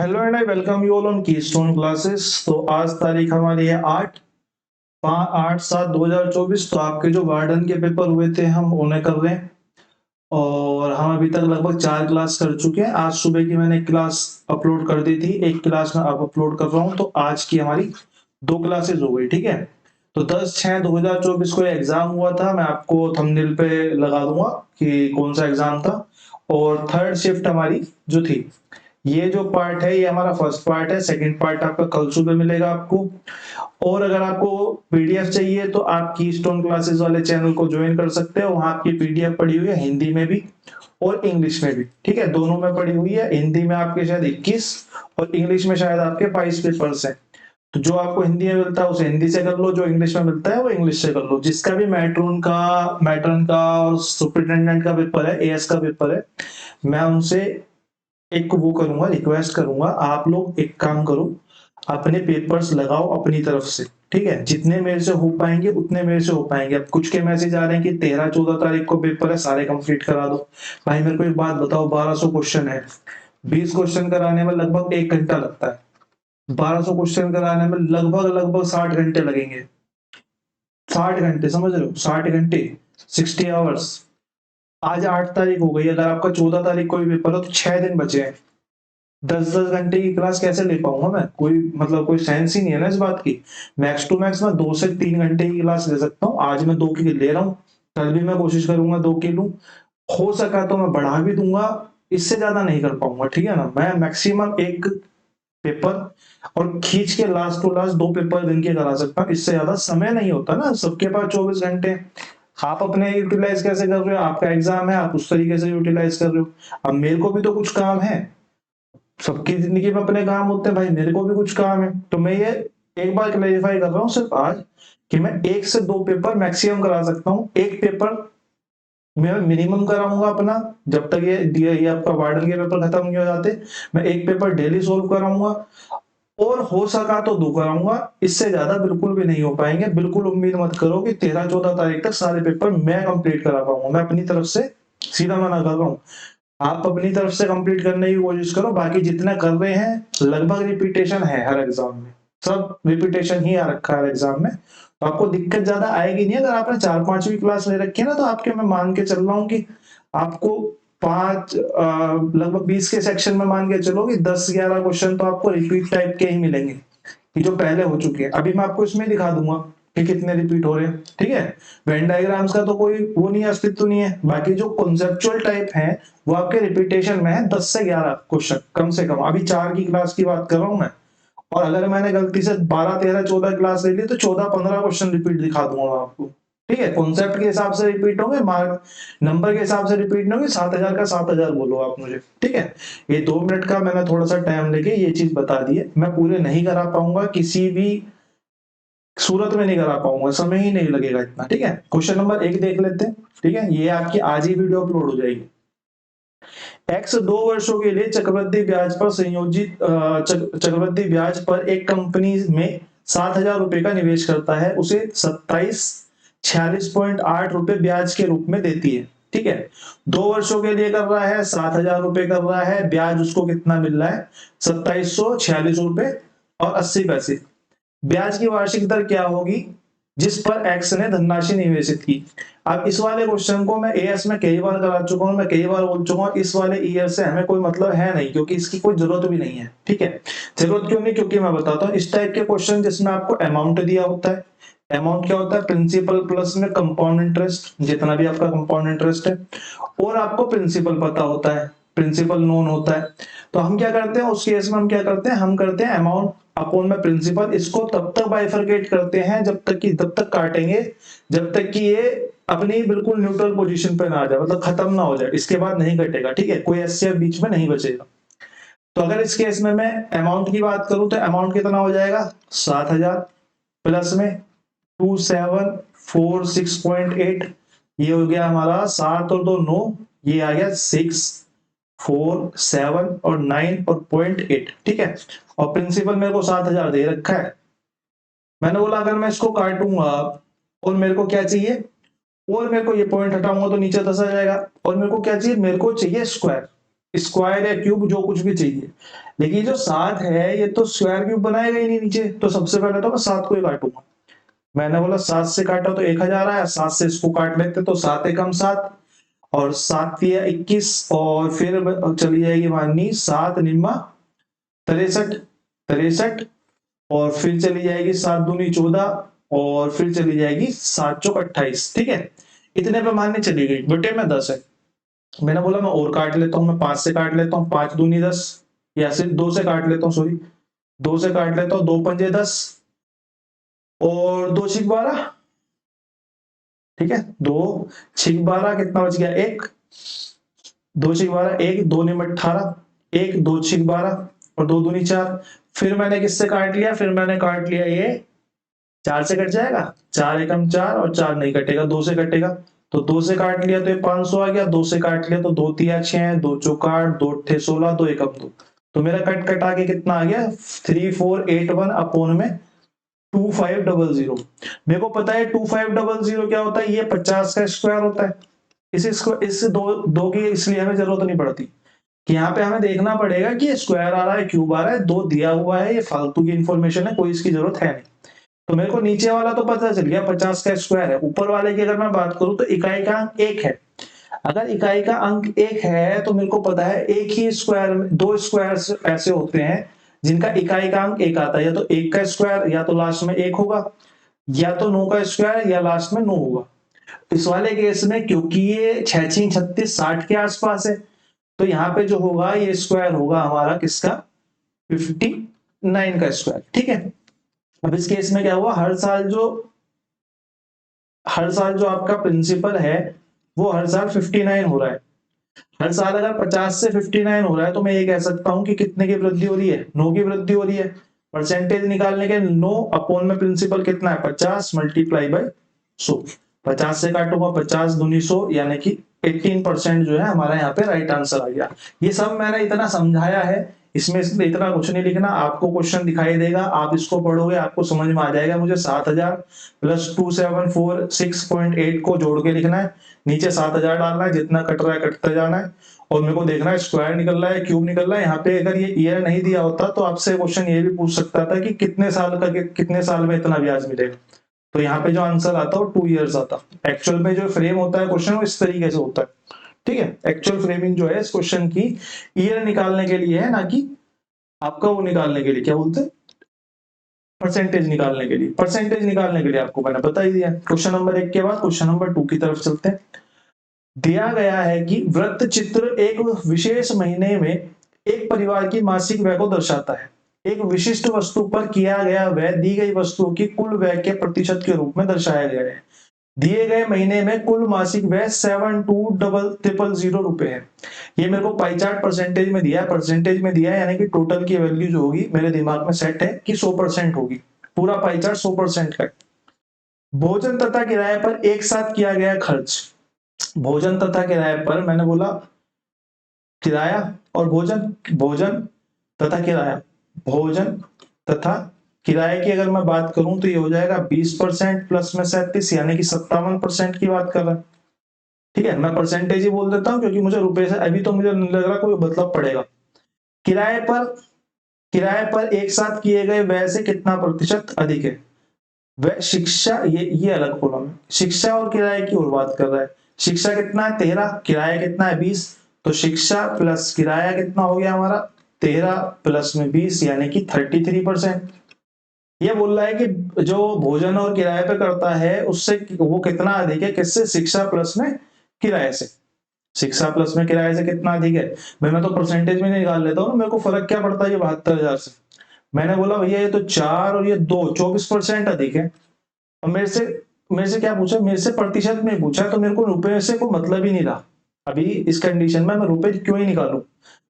Hello and I welcome you all on keystone classes. तो आज तारीख हमारी है 8/7/2024। तो आपके जो वार्डन के पेपर हुए थे हम उन्हें कर रहे हैं और हम अभी तक लगभग 4 क्लास कर चुके हैं। आज सुबह की मैंने एक क्लास अपलोड कर दी थी, एक क्लास में अब अपलोड कर रहा हूँ। तो आज की हमारी 2 क्लासेस हो गई, ठीक है। तो 10/6/2024 को एग्जाम हुआ था, मैं आपको थंबनेल पे लगा दूंगा कि कौन सा एग्जाम था। और थर्ड शिफ्ट हमारी जो थी, ये जो पार्ट है ये हमारा फर्स्ट पार्ट है। सेकंड पार्ट आपका कल सुबह मिलेगा आपको। और अगर आपको पीडीएफ चाहिए तो आप कीस्टोन क्लासेस वाले चैनल को ज्वाइन कर सकते हो। वहां आपकी पीडीएफ पड़ी हुई है हिंदी में भी और इंग्लिश में भी, ठीक है, दोनों में पड़ी हुई है। हिंदी में आपके शायद 21 और इंग्लिश में शायद आपके 22 पेपर्स हैं। तो जो आपको हिंदी में मिलता है उसे हिंदी से कर लो, जो इंग्लिश में मिलता है वो इंग्लिश से कर लो। जिसका भी मैट्रन का और सुपरिटेंडेंट का पेपर है, एएस का पेपर है, मैं उनसे एक वो करूंगा, रिक्वेस्ट करूंगा, आप लोग एक काम करो, अपने पेपर्स लगाओ अपनी तरफ से, ठीक है। जितने मेरे से हो पाएंगे उतने मेरे से हो पाएंगे। अब कुछ के मैसेज आ रहे हैं कि 13-14 तारीख को पेपर है, सारे कंप्लीट करा दो। भाई मेरे को एक बात बताओ, 1200 क्वेश्चन है, 20 क्वेश्चन कराने में लगभग 1 घंटा लगता है। 1200 क्वेश्चन कराने में लगभग लगभग 60 घंटे लगेंगे। 60 घंटे, समझ रहे हो, 60 घंटे, 60 आवर्स। आज 8 तारीख हो गई, अगर आपका 14 तारीख को भी पेपर हो तो 6 दिन बचे हैं। 10-10 घंटे की क्लास कैसे ले पाऊंगा मैं? कोई सेंस ही नहीं है ना इस बात की। मैक्स टू मैक्स मैं 2 से 3 घंटे की क्लास ले सकता हूँ। आज मैं 2 की ले रहा हूँ, कल भी मैं कोशिश करूंगा 2 की लूं। हो सका तो मैं बढ़ा भी दूंगा, इससे ज्यादा नहीं कर पाऊंगा, ठीक है ना। मैं मैक्सिमम एक पेपर और खींच के लास्ट टू लास्ट 2 पेपर दिन के करा सकता हूँ। इससे ज्यादा समय नहीं होता ना, सबके पास 24 घंटे। आप अपने यूटिलाइज कैसे कर रहे हो? आपका एग्जाम है, आप उस तरीके से यूटिलाइज कर रहे हो। अब मेरे को भी तो कुछ काम है, सबकी जिंदगी में अपने काम होते हैं भाई, मेरे को भी कुछ काम है। तो मैं ये एक बार क्लेरिफाई कर रहा हूँ सिर्फ आज कि मैं 1 से 2 पेपर मैक्सिमम करा सकता हूँ। एक पेपर मैं मिनिमम कराऊंगा अपना, जब तक ये आपका वार्डन के पेपर खत्म नहीं हो जाते। मैं एक पेपर डेली सोल्व कराऊंगा और हो सका तो 2 कराऊंगा, इससे ज्यादा बिल्कुल भी नहीं हो पाएंगे। बिल्कुल उम्मीद मत करो कि 13-14 तारीख तक सारे पेपर मैं कंप्लीट करा पाऊंगा। मैं अपनी तरफ से सीधा मना कर रहा हूँ, आप अपनी तरफ से कंप्लीट करने की कोशिश करो। बाकी जितना कर रहे हैं लगभग रिपीटेशन है हर एग्जाम में, सब रिपीटेशन ही आ रखा है हर एग्जाम में। तो आपको दिक्कत ज्यादा आएगी नहीं। अगर आपने 4-5वीं क्लास ले रखी है ना, तो आपके मैं मान के चल रहा हूँ कि आपको लगभग 20 के सेक्शन में मान के चलो कि 10-11 क्वेश्चन तो आपको रिपीट टाइप के ही मिलेंगे कि जो पहले हो चुके हैं। अभी मैं आपको इसमें दिखा दूंगा कि कितने रिपीट हो रहे हैं, ठीक है। वेन डायग्राम्स का तो कोई वो नहीं है, अस्तित्व नहीं है। बाकी जो कॉन्सेप्चुअल टाइप है वो आपके रिपीटेशन में है, 10 से 11 क्वेश्चन कम से कम। अभी 4 की क्लास की बात कर रहा हूं मैं, और अगर मैंने गलती से 12-13-14 क्लास ले ली तो 14-15 क्वेश्चन रिपीट दिखा दूंगा मैं आपको, ठीक है। कॉन्सेप्ट के हिसाब से रिपीट होंगे, मार्क नंबर के हिसाब से रिपीट नहीं होंगे। 7,000 का 7,000 बोलो आप मुझे, ठीक है। ये 2 मिनट का मैंने थोड़ा सा टाइम लेके ये चीज बता दी है। मैं पूरे नहीं करा पाऊंगा, किसी भी सूरत में नहीं करा पाऊंगा, समय ही नहीं लगेगा इतना, ठीक है। क्वेश्चन नंबर 1 देख लेते हैं, ठीक है। ये आपकी आज ही वीडियो अपलोड हो जाएगी। एक्स 2 वर्षों के लिए चक्रवृद्धि ब्याज पर चक्रवृद्धि ब्याज पर एक कंपनी में 7,000 रुपए का निवेश करता है, उसे 2746.8 रुपए ब्याज के रूप में देती है, ठीक है। 2 वर्षों के लिए कर रहा है, 7,000 रुपए कर रहा है, ब्याज उसको कितना मिल रहा है? 2746 रुपए और 80 पैसे। ब्याज की वार्षिक दर क्या होगी जिस पर एक्स ने धनराशि निवेशित की? अब इस वाले क्वेश्चन को मैं एएस में कई बार करा चुका हूं, मैं कई बार बोल चुका हूं, इस वाले ईयर से हमें कोई मतलब है नहीं, क्योंकि इसकी कोई जरूरत भी नहीं है, ठीक है। जरूरत क्यों नहीं? क्योंकि मैं बताता हूं, इस टाइप के क्वेश्चन जिसमें आपको अमाउंट दिया होता है, अमाउंट क्या होता है? प्रिंसिपल प्लस में कंपाउंड इंटरेस्ट, जितना भी आपका कंपाउंड इंटरेस्ट है, और आपको प्रिंसिपल पता होता है, प्रिंसिपल नोन होता है। तो हम क्या करते हैं उस केस में, हम क्या करते हैं, हम करते हैं अमाउंट अपॉन में प्रिंसिपल। इसको तब तक बाइफरकेट करते हैं जब तक काटेंगे जब तक कि ये अपनी बिल्कुल न्यूट्रल पोजीशन पे ना आ जाए, मतलब खत्म ना हो जाए, इसके बाद नहीं कटेगा, ठीक है। कोई एससीएफ बीच में नहीं बचेगा। तो अगर इस केस में मैं अमाउंट की बात करूं तो अमाउंट कितना हो जाएगा? 7,000 प्लस में 2746.8, ये हो गया हमारा 7 और 2 9, ये आ गया 6 4 7 और 9 और 0.8, ठीक है। और प्रिंसिपल मेरे को 7,000 दे रखा है। मैंने बोला अगर मैं इसको काटूंगा और मेरे को क्या चाहिए, और मेरे को ये पॉइंट हटाऊंगा तो नीचे 10 आ जाएगा। और मेरे को क्या चाहिए? मेरे को चाहिए स्क्वायर, स्क्वायर या क्यूब जो कुछ भी चाहिए, लेकिन जो 7 है ये तो स्क्वायर क्यूब बनाएगा ही नहीं नीचे। तो सबसे पहले तो मैं 7 को ही काटूंगा। मैंने बोला 7 से काटा तो 1000 आया, 7 से इसको काट लेते तो 7 एकम 7 और 7 या 21 और फिर चली जाएगी माननी 7 निम्मा 63 63 और फिर चली जाएगी 7 दूनी 14 और फिर चली जाएगी 7 चौक 28। ठीक है, इतने पे मानने चली गई, बटे में 10 है। मैंने बोला मैं और काट लेता हूँ, मैं 5 से काट लेता हूँ, 5 दूनी 10 या सिर्फ 2 से काट लेता हूँ, सॉरी 2 से काट लेता हूँ, 2 पंजे 10 और 2 छिक 12। ठीक है, 2 छिक 12 कितना बच गया 1, 2 छिक 12 1, 2 निम 18, 1 2 छिक 12 और 2 दूनी 4। फिर मैंने किससे काट लिया, फिर मैंने काट लिया ये 4 से कट जाएगा, 4 एकम 4 और 4 नहीं कटेगा, 2 से कटेगा। तो 2 से काट लिया तो ये 500 आ गया, 2 से काट लिया तो 2 तिया 6, 2 चौक 8, 2 अट्ठे 16, 2 एकम 2। तो मेरा कट कटा के कितना आ गया 3481 अपॉन में 2500। मेरे को पता है 2500 क्या होता है, ये 50 का स्क्वायर होता है। इससे दो की इसलिए हमें जरूरत नहीं पड़ती कि यहाँ पे हमें देखना पड़ेगा कि स्क्वायर आ रहा है क्यूब आ रहा है, 2 दिया हुआ है, ये फालतू की इंफॉर्मेशन है, कोई इसकी जरूरत है नहीं। तो मेरे को नीचे वाला तो पता चल गया 50 का स्क्वायर है। ऊपर वाले की अगर मैं बात करूं तो इकाई का अंक 1 है। अगर इकाई का अंक 1 है तो मेरे को पता है एक ही स्क्वायर में 2 स्क्वायर ऐसे होते हैं जिनका इकाई का अंक 1 आता है, या तो 1 का स्क्वायर या तो लास्ट में 1 होगा, या तो 9 का स्क्वायर या लास्ट में 9 होगा। इस वाले केस में क्योंकि ये 6 6 36 60 के आसपास है, तो यहाँ पे जो होगा ये स्क्वायर होगा हमारा किसका 59 का स्क्वायर। ठीक है, अब इस केस में क्या हुआ, हर साल जो आपका प्रिंसिपल है वो हर साल 59 हो रहा है। हर साल अगर 50 से 59 हो रहा है तो मैं ये कह सकता हूं कि कितने की वृद्धि हो रही है, 9 की वृद्धि हो रही है। परसेंटेज निकालने के 9 अपॉन में प्रिंसिपल कितना है 50 मल्टीप्लाई बाय 100। 50 से काटूंगा 50 दूनी 100 यानी कि 18% जो है हमारा यहाँ पे राइट आंसर आ गया। ये सब मैंने इतना समझाया है, इसमें इतना कुछ नहीं लिखना, आपको क्वेश्चन दिखाई देगा, आप इसको पढ़ोगे आपको समझ में आ जाएगा। मुझे 7000 प्लस 2746.8 को जोड़ के लिखना है, नीचे 7000 डालना है, जितना कट रहा है कटता जाना है और मेरे को देखना है स्क्वायर निकल रहा है क्यूब निकल रहा है। यहाँ पे अगर ये ईयर नहीं दिया होता तो आपसे क्वेश्चन ये भी पूछ सकता था कि कितने साल में इतना ब्याज मिलेगा, तो यहाँ पे जो आंसर आता है वो 2 इयर्स आता। एक्चुअल में जो फ्रेम होता है क्वेश्चन वो इस तरीके से होता है। ठीक है, एक्चुअल फ्रेमिंग जो है इस क्वेश्चन की ईयर निकालने के लिए है, ना कि आपका वो निकालने के लिए क्या बोलते हैं परसेंटेज निकालने के लिए। परसेंटेज निकालने के लिए आपको मैंने बता ही दिया। क्वेश्चन नंबर 1 के बाद क्वेश्चन नंबर 2 की तरफ चलते हैं। दिया गया है कि वृत्त चित्र एक विशेष महीने में एक परिवार की मासिक व्यय को दर्शाता है। एक विशिष्ट वस्तु पर किया गया व्यय दी गई वस्तु की कुल व्यय के प्रतिशत के रूप में दर्शाया गया है। दिए गए महीने में कुल मासिक व्यय 720000 रुपए है। ये मेरे को पाई चार्ट परसेंटेज में दिया है, परसेंटेज में दिया है यानी कि टोटल की वैल्यू जो होगी मेरे दिमाग में सेट है कि 100% होगी, पूरा पाई चार्ट 100% का है। भोजन तथा किराए पर एक साथ किया गया खर्च। भोजन तथा किराए पर मैंने बोला किराया और भोजन, भोजन तथा किराया, भोजन तथा किराए की अगर मैं बात करूं तो ये हो जाएगा 20% प्लस में 37 यानी कि 57% की बात कर रहा है। ठीक है, मैं परसेंटेज ही बोल देता हूं क्योंकि मुझे रुपए से अभी तो मुझे नहीं लग रहा कोई मतलब पड़ेगा। किराए पर एक साथ किए गए व्यय से कितना प्रतिशत अधिक है। वह शिक्षा, ये अलग कॉलम है, शिक्षा और किराए की और बात कर रहा है। शिक्षा कितना है 13, किराया कितना है 20, तो शिक्षा प्लस किराया कितना हो गया हमारा 13 प्लस में 20 यानी कि 33%। ये बोल रहा है कि जो भोजन और किराए पे करता है उससे वो कितना अधिक है, किससे, शिक्षा प्लस में किराए से। शिक्षा प्लस में किराए से कितना अधिक है, मैं तो परसेंटेज में निकाल लेता हूँ, मेरे को फर्क क्या पड़ता है ये 72,000 से। मैंने बोला भैया ये तो 4 और ये 2 24% अधिक है। और मेरे से क्या पूछा, मेरे से प्रतिशत में पूछा, तो मेरे को रुपए से कोई मतलब ही नहीं रहा। अभी इस कंडीशन में मैं रुपए क्यों ही निकालू,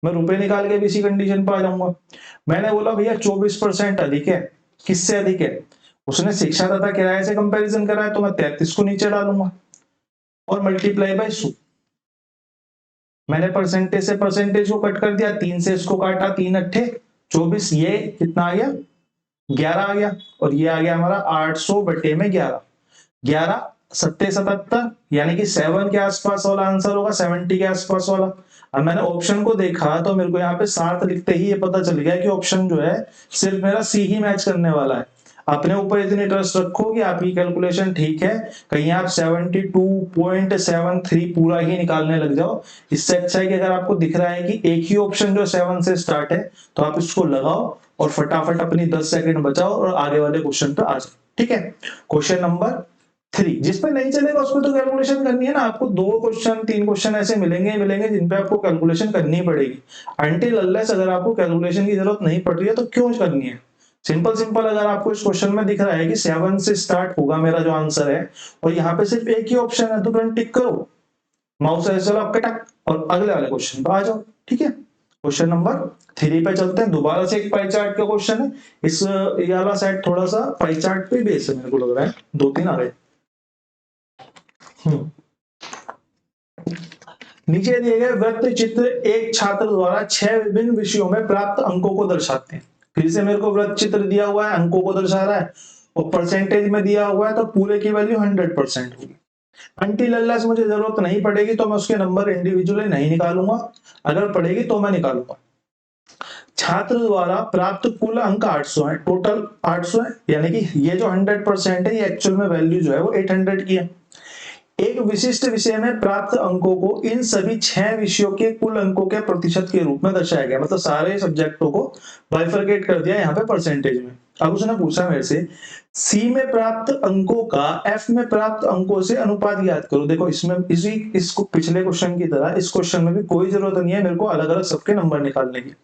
मैं रुपए निकाल के भी इसी कंडीशन पर आ जाऊंगा। मैंने बोला भैया 24% अधिक है, किससे अधिक है, उसने शिक्षा तथा किराए से कंपैरिजन करा है तो मैं 33 को नीचे डालूंगा और मल्टीप्लाई बाय 100। मैंने परसेंटेज से परसेंटेज को कट कर दिया, 3 से इसको काटा, 3 अट्ठे 24, ये कितना आ गया 11 आ गया, और ये आ गया हमारा 800 बटे में 11, 11 सत्ते 77 यानी कि 7 के आसपास वाला आंसर होगा, 70 के आसपास वाला। अब मैंने ऑप्शन को देखा तो मेरे को यहाँ पे 7 लिखते ही ये पता चल गया कि ऑप्शन जो है सिर्फ मेरा सी ही मैच करने वाला है। अपने ऊपर इतनी ट्रस्ट रखो कि आपकी कैलकुलेशन ठीक है, कहीं आप 72.73 पूरा ही निकालने लग जाओ। इससे अच्छा है कि अगर आपको दिख रहा है कि एक ही ऑप्शन जो 7 से स्टार्ट है तो आप इसको लगाओ और फटाफट अपनी 10 सेकंड बचाओ और आगे वाले क्वेश्चन पे आ जाओ। ठीक है, क्वेश्चन नंबर 3 जिसपे नहीं चलेगा उसमें तो कैलकुलेशन करनी है ना। आपको 2 क्वेश्चन 3 क्वेश्चन ऐसे मिलेंगे जिन पे आपको कैलकुलेशन करनी पड़ेगी। अनटिल अनलेस अगर आपको कैलकुलेशन की जरूरत नहीं पड़ रही है तो क्यों करनी है। सिंपल अगर आपको इस क्वेश्चन में दिख रहा है कि 7 से स्टार्ट होगा मेरा जो आंसर है और यहाँ पे सिर्फ एक ही ऑप्शन है तो तुरंत टिक करो, माउस ऐसे चलो आपके टक और अगले वाले क्वेश्चन पे आ जाओ। ठीक है, क्वेश्चन नंबर 3 पे चलते हैं। दोबारा से एक पाई चार्ट का क्वेश्चन है। इस ये वाला सेट थोड़ा सा पाई चार्ट पे बेस है, मेरे को लग रहा है 2-3 आ गए। नीचे दिए गए वृत्त चित्र एक छात्र द्वारा 6 विभिन्न विषयों में प्राप्त अंकों को दर्शाते हैं। फिर से मेरे को वृत्त चित्र दिया हुआ है, अंकों को दर्शा रहा है और परसेंटेज में दिया हुआ है तो पूरे की वैल्यू 100% होगी। अनटिल अनलेस मुझे जरूरत नहीं पड़ेगी तो मैं उसके नंबर इंडिविजुअली नहीं निकालूंगा, अगर पड़ेगी तो मैं निकालूंगा। छात्र द्वारा प्राप्त कुल अंक 800 है, टोटल 800 है, यानी कि ये जो 100% है ये एक्चुअल में वैल्यू जो है वो 800 की है। एक विशिष्ट विषय में प्राप्त अंकों को इन सभी 6 विषयों के कुल अंकों के प्रतिशत के रूप में दर्शाया गया। मतलब सारे सब्जेक्टों को बाइफरकेट कर दिया यहाँ पे परसेंटेज में। अब उसने पूछा मेरे से सी में प्राप्त अंकों का एफ में प्राप्त अंकों से अनुपात ज्ञात करो। देखो इसमें इसको पिछले क्वेश्चन की तरह इस क्वेश्चन में भी कोई जरूरत नहीं है मेरे को अलग अलग सबके नंबर निकालने की।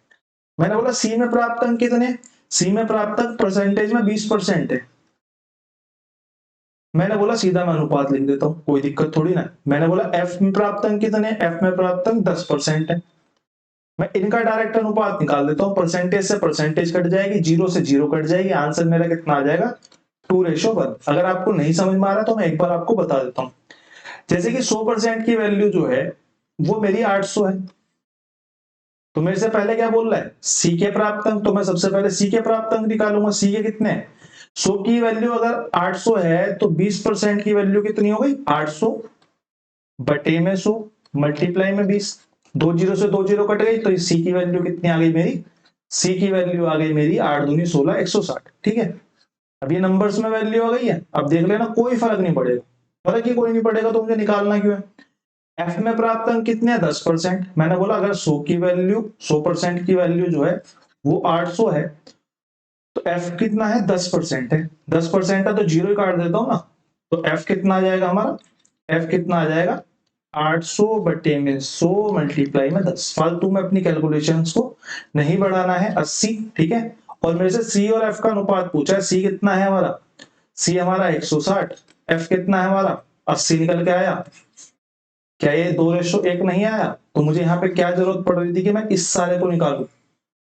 मैंने बोला सी में प्राप्त अंक कितने, सी में प्राप्त अंक परसेंटेज में 20% है। मैंने बोला सीधा मैं अनुपात लिख देता हूं, कोई दिक्कत थोड़ी ना। मैंने बोला एफ में प्राप्त अंक कितने, एफ में प्राप्त अंक 10% है। मैं इनका डायरेक्ट अनुपात निकाल देता हूं, परसेंटेज से परसेंटेज कट जाएगी, 0 से 0 कट जाएगी, आंसर मेरा कितना आ जाएगा 2:1। अगर आपको नहीं समझ में आ रहा तो मैं एक बार आपको बता देता हूं। जैसे कि 100% की वैल्यू जो है वो मेरी 800 है, तो मेरे से पहले क्या बोल रहा है सी के प्राप्त अंक, तो मैं सबसे पहले सी के प्राप्त अंक निकालूंगा। सी के कितने हैं, 100 की वैल्यू अगर 800 है तो 20% की वैल्यू कितनी हो गई 800 बटे में 100 मल्टीप्लाई में 20, 2 0 से 2 0 कट गई तो सी की वैल्यू कितनी आ गई मेरी, सी की वैल्यू आ गई मेरी 8 दूनी 16 160। ठीक है, अब ये नंबर्स में वैल्यू आ गई है। अब देख लेना कोई फर्क नहीं पड़ेगा, फर्क ही कोई नहीं पड़ेगा तो मुझे निकालना क्यों है। एफ में प्राप्त अंक कितने हैं 10%। मैंने बोला अगर 100 की वैल्यू 100% की वैल्यू जो है वो 800 है तो एफ कितना है 10% है, 10% है तो 0 ही काट देता हूं ना। तो एफ कितना आ जाएगा हमारा, एफ कितना आ जाएगा 800 बटे में 100 मल्टीप्लाई में 10। फालतू में अपनी कैलकुलेशंस को नहीं बढ़ाना है, 80। ठीक है, और मेरे से सी और एफ का अनुपात पूछा है। सी कितना है हमारा, सी हमारा 160, एफ कितना है हमारा 80 निकल के आया। क्या ये 2:1 नहीं आया, तो मुझे यहाँ पे क्या जरूरत पड़ रही थी कि मैं इस सारे को निकालूं।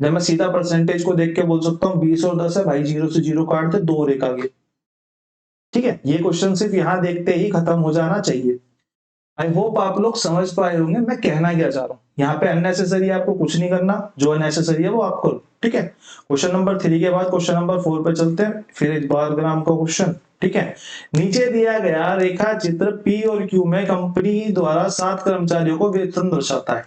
जब मैं सीधा परसेंटेज को देख के बोल सकता हूँ 20 और 10 है भाई, 0 से 0 काट दे, 2 और 1 आ गए। ठीक है, ये क्वेश्चन सिर्फ यहाँ देखते ही खत्म हो जाना चाहिए। आई होप आप लोग समझ पाए होंगे मैं कहना क्या चाह रहा हूँ। यहाँ पे अननेसेसरी आपको कुछ नहीं करना, जो अननेसेसरी है वो आप करो। ठीक है, क्वेश्चन नंबर 3 के बाद क्वेश्चन नंबर 4 पे चलते हैं, फिर एक बार ग्राम का क्वेश्चन। ठीक है, नीचे दिया गया रेखा चित्र पी और क्यू में कंपनी द्वारा 7 कर्मचारियों को वेतन दर्शाता है।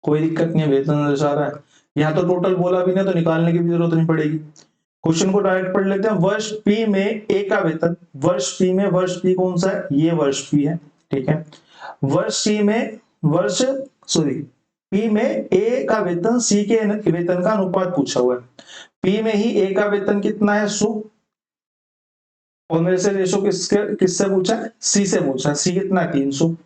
कोई दिक्कत नहीं है, वेतन दर्शा रहा है। यहाँ तो टोटल बोला भी नहीं तो निकालने की भी जरूरत नहीं पड़ेगी। क्वेश्चन को डायरेक्ट पढ़ लेते हैं। वर्ष पी में ए का वेतन, वर्ष पी में वर्ष पी कौन सा है, ये वर्ष पी है। ठीक है, वर्ष सी में पी में ए का वेतन सी के वेतन का अनुपात पूछा हुआ है। पी में ही ए का वेतन कितना है 100 और मेरे से रेशो किससे पूछा है, सी से पूछा है। सी कितना 300।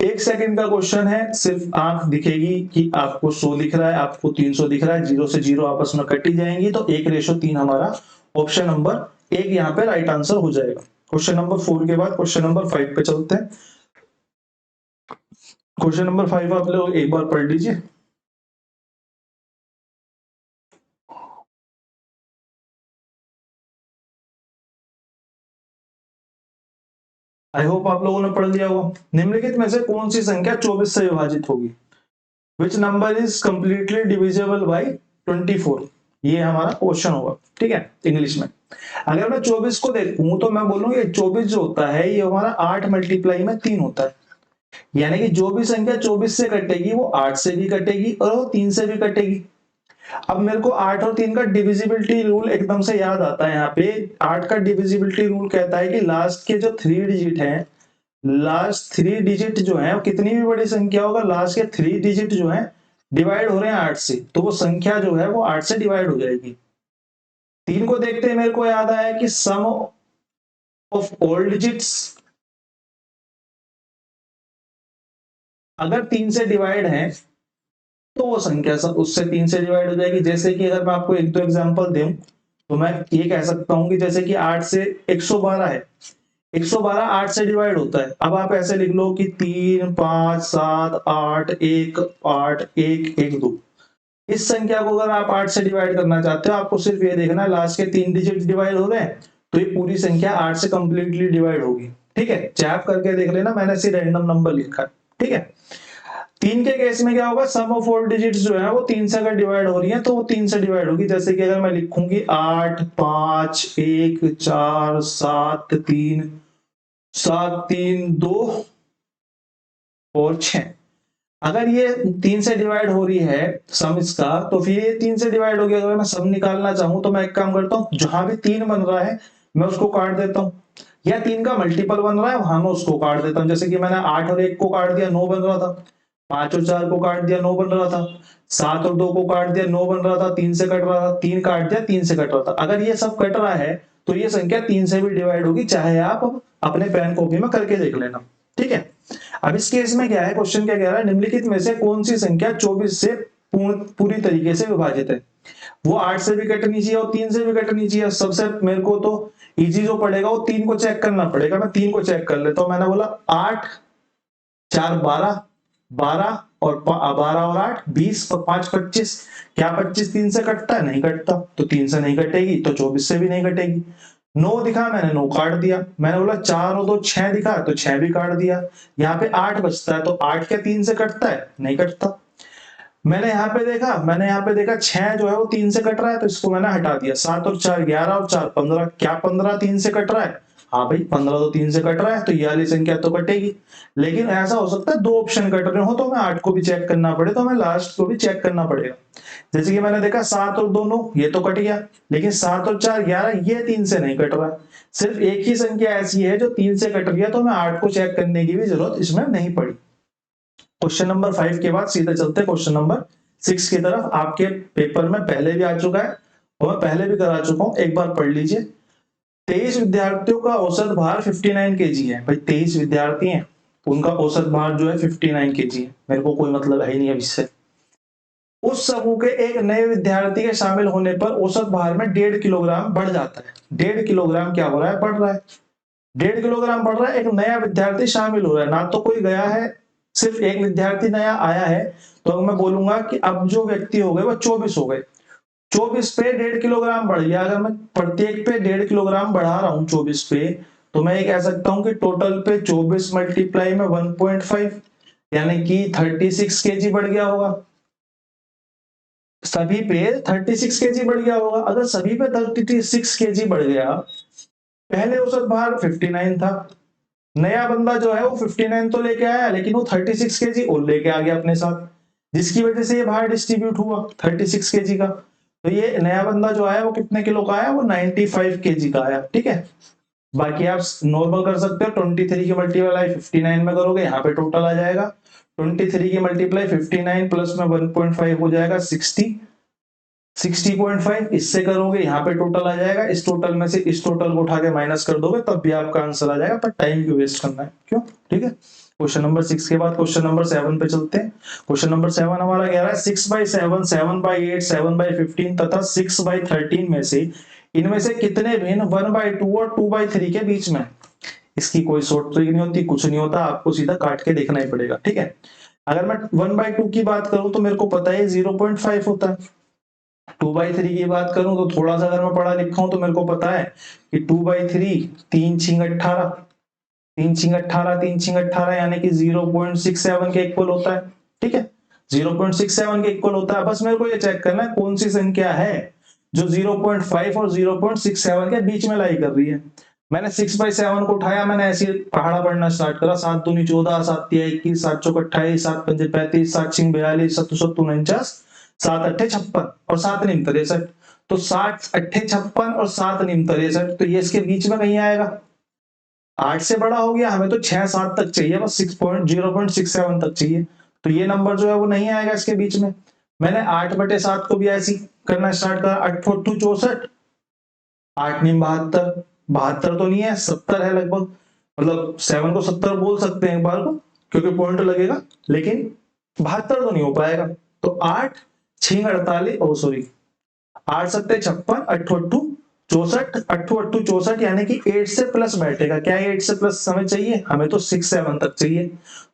1 सेकंड का क्वेश्चन है, सिर्फ आंख दिखेगी कि आपको 100 दिख रहा है, आपको 300 दिख रहा है, 0 से 0 आपस में कटी जाएंगी तो 1:3 हमारा ऑप्शन नंबर 1 यहाँ पे राइट आंसर हो जाएगा। क्वेश्चन नंबर 4 के बाद क्वेश्चन नंबर 5 पे चलते हैं। क्वेश्चन नंबर 5 आप लोग एक बार पढ़ लीजिए। आई होप आप लोगों ने पढ़ लिया होगा। निम्नलिखित में से कौन सी संख्या 24 से विभाजित होगी, which number is completely divisible by 24। ये हमारा क्वेश्चन होगा। ठीक है, इंग्लिश में अगर मैं 24 को देखूं तो मैं बोलूंगा 24 जो होता है ये हमारा 8 मल्टीप्लाई में 3 होता है। यानी कि जो भी संख्या 24 से कटेगी वो 8 से भी कटेगी और वो 3 से भी कटेगी। अब मेरे को 8 और 3 का डिविजिबिलिटी रूल एकदम से याद आता है। यहाँ पे 8 का डिविजिबिलिटी रूल कहता है कि लास्ट के जो 3 डिजिट हैं, लास्ट 3 डिजिट जो है, कितनी भी बड़ी संख्या होगा, लास्ट के 3 डिजिट जो है डिवाइड हो रहे हैं 8 से, तो वो संख्या जो है वो 8 से डिवाइड हो जाएगी। 3 को देखते हैं, मेरे को याद आया कि सम ऑफ ऑल डिजिट्स अगर 3 से डिवाइड है तो वो संख्या सब उससे 3 से डिवाइड हो जाएगी। जैसे कि अगर मैं आपको एक दो एग्जांपल दूं तो मैं ये कह सकता हूं कि जैसे कि 8 से 112 है, 112 8 से डिवाइड होता है। अब आप ऐसे लिख लो कि 3 5 7 8 1 8 1 1 2। इस संख्या को अगर आप 8 से डिवाइड करना चाहते हो, आपको सिर्फ ये देखना है लास्ट के 3 डिजिट डिवाइड हो रहे हैं तो ये पूरी संख्या 8 से कंप्लीटली डिवाइड होगी। ठीक है, चाहे आप करके देख लेना, मैंने ऐसे रैंडम नंबर लिखा है। ठीक है, 3 के केस में क्या होगा, सम ऑफ ऑल डिजिट्स जो है वो 3 से अगर डिवाइड हो रही है तो वो 3 से डिवाइड होगी। जैसे कि अगर मैं लिखूंगी 8 5 1 4 7 3 7 3 2 और 6, अगर ये 3 से डिवाइड हो रही है सम इसका, तो फिर ये 3 से डिवाइड हो गया। अगर मैं सम निकालना चाहूं तो मैं एक काम करता हूं, जहां भी 3 बन रहा है मैं उसको काट देता हूं, या 3 का मल्टीपल बन रहा है वहां मैं उसको काट देता हूं। जैसे कि मैंने 8 और 1 को काट दिया, 9 बन रहा था। 5 और 4 को काट दिया, 9 बन रहा था। 7 और 2 को काट दिया, 9 बन रहा था, 3 से कट रहा था। 3 काट दिया, 3 से कट रहा था। अगर ये सब कट रहा है तो ये संख्या 3 से भी डिवाइड होगी, चाहे आप अपने पेन कॉपी में करके देख लेना। ठीक है, अब इस केस में क्या है, क्वेश्चन क्या कह रहा है, निम्नलिखित में से कौन सी संख्या 24 से पूरी तरीके से विभाजित है। वो 8 से भी कटनी चाहिए और 3 से भी कटनी चाहिए। सबसे मेरे को तो इजी जो पड़ेगा वो 3 को चेक करना पड़ेगा। मैं 3 को चेक कर लेता हूं। मैंने बोला 8 4 12, 12 और 12 और 8 20 और 5 25। क्या 25 3 से कटता है? नहीं कटता, तो 3 से नहीं कटेगी तो 24 से भी नहीं कटेगी। 9 दिखा, मैंने 9 काट दिया। मैंने बोला 4 और 2 6 दिखा तो 6 भी काट दिया। यहाँ पे 8 बचता है, तो 8 क्या 3 से कटता है? नहीं कटता। मैंने यहाँ पे देखा 6 जो है वो 3 से कट रहा है, तो इसको मैंने हटा दिया। 7 और 4 11 और 4 15। क्या 15 3 से कट रहा है? हाँ भाई, 15 तो 3 से कट रहा है, तो ये वाली संख्या तो कटेगी। लेकिन ऐसा हो सकता है 2 ऑप्शन कट रहे हो तो मैं 8 को भी चेक करना पड़े, तो हमें लास्ट को भी चेक करना पड़ेगा। जैसे कि मैंने देखा 7 और 2 9, ये तो कट गया। लेकिन 7 और 4 11, ये 3 से नहीं कट रहा। सिर्फ एक ही संख्या ऐसी है जो 3 से कट रही है, तो मैं 8 को चेक करने की भी जरूरत इसमें नहीं पड़ी। क्वेश्चन नंबर 5 के बाद सीधे चलते हैं क्वेश्चन नंबर 6 की तरफ। आपके पेपर में पहले भी आ चुका है और मैं पहले भी करा चुका हूं, एक बार पढ़ लीजिए। 23 विद्यार्थियों का औसत भार 59 केजी है। भाई 23 विद्यार्थी हैं, उनका औसत भार जो है 59 केजी है। मेरे को कोई मतलब है ही नहीं अब इससे। उस समूह के एक नए विद्यार्थी के शामिल होने पर औसत भार में 1.5 किलोग्राम बढ़ जाता है। 1.5 किलोग्राम क्या हो रहा है? बढ़ रहा है। 1.5 किलोग्राम बढ़ रहा है, एक नया विद्यार्थी शामिल हो रहा है। ना तो कोई गया है, सिर्फ एक विद्यार्थी नया आया है। तो मैं बोलूंगा कि अब जो व्यक्ति हो गए वो 24 हो गए। 24 पे 1.5 किलोग्राम बढ़ गया। अगर मैं प्रत्येक पे 1.5 किलोग्राम बढ़ा रहा हूं 24 पे, तो मैं ये कह सकता हूं कि टोटल पे 24 मल्टीप्लाई में 1.5 यानी कि 36 केजी बढ़ गया होगा। सभी पे 36 केजी बढ़ गया होगा। अगर सभी पे 36 केजी बढ़ गया, पहले औसत भार 59 था, नया बंदा जो है वो 59 तो लेके आया, लेकिन वो 36 केजी और लेके आ गया अपने साथ, जिसकी वजह से ये भार डिस्ट्रीब्यूट हुआ 36 केजी का। तो ये नया बंदा जो आया वो कितने किलो का आया? वो 95 केजी का आया। ठीक है, बाकी आप नॉर्मल कर सकते हो। 23 की मल्टीप्लाई 59 में करोगे, यहाँ पे टोटल आ जाएगा 23 की मल्टीप्लाई 59 प्लस में 1.5 हो जाएगा 60.5। इससे करोगे, यहाँ पे टोटल आ जाएगा। इस टोटल में से इस टोटल को उठा के माइनस कर दोगे तब भी आपका आंसर आ जाएगा, पर टाइम क्यों वेस्ट करना है, क्यों? ठीक है, क्वेश्चन नंबर 6 के बाद क्वेश्चन नंबर 7 पे चलते हैं। क्वेश्चन नंबर 7 हमारा कह रहा है 6/7, 7/8, 7/15 तथा 6/13 में से इनमें से कितने भिन्न 1/2 और 2/3 के बीच में? इसकी कोई शॉर्ट ट्रिक नहीं होती, कुछ नहीं होता, आपको सीधा काट के देखना ही पड़ेगा। ठीक है, अगर मैं 1/2 की बात करूं तो मेरे को पता है 0.5 होता है। 2/3 की बात करूं तो थोड़ा सा अगर मैं पढ़ा लिखा हूं तो मेरे को पता है कि 2/3 3 छिंग 18, 3 छिंग 18, 3 छिंग 18 यानी कि 0.67 के इक्वल होता है। ठीक है, 0.67 के इक्वल होता है। बस मेरे को ये चेक करना है कौन सी संख्या है जो 0.5 और 0.67 के बीच में लाई कर रही है। मैंने 6/7 को उठाया, मैंने ऐसे पहाड़ा पढ़ना स्टार्ट करा। 7 दूनी 14, 7 तिया 21, 7 चौक 28, 7 पंजे 35, 7 छिंग 42, 7 सत्तू 49, 7 अट्ठे 56 और 7 नीम 63। तो 7 अट्ठे 56 और 7 नीम 63, तो ये इसके बीच में कहीं आएगा। 8 से बड़ा हो गया, हमें तो 6-7 तक चाहिए, बस 0.67 तक चाहिए। तो ये नंबर जो है वो नहीं आएगा इसके बीच में। मैंने 8/7 को भी ऐसी करना स्टार्ट करा। 8 8 64, 8 नीम 72, 72 तो नहीं है, 70 है लगभग। मतलब 7 को 70 बोल सकते हैं एक बार को, क्योंकि पॉइंट लगेगा, लेकिन 72 तो नहीं हो पाएगा। तो 8 6 48, ओ सॉरी, 8 7 56, 8 8 64, 8 8 64, यानी कि 8 से प्लस बैठेगा। क्या 8 से प्लस हमें चाहिए? हमें तो 6 7 तक चाहिए।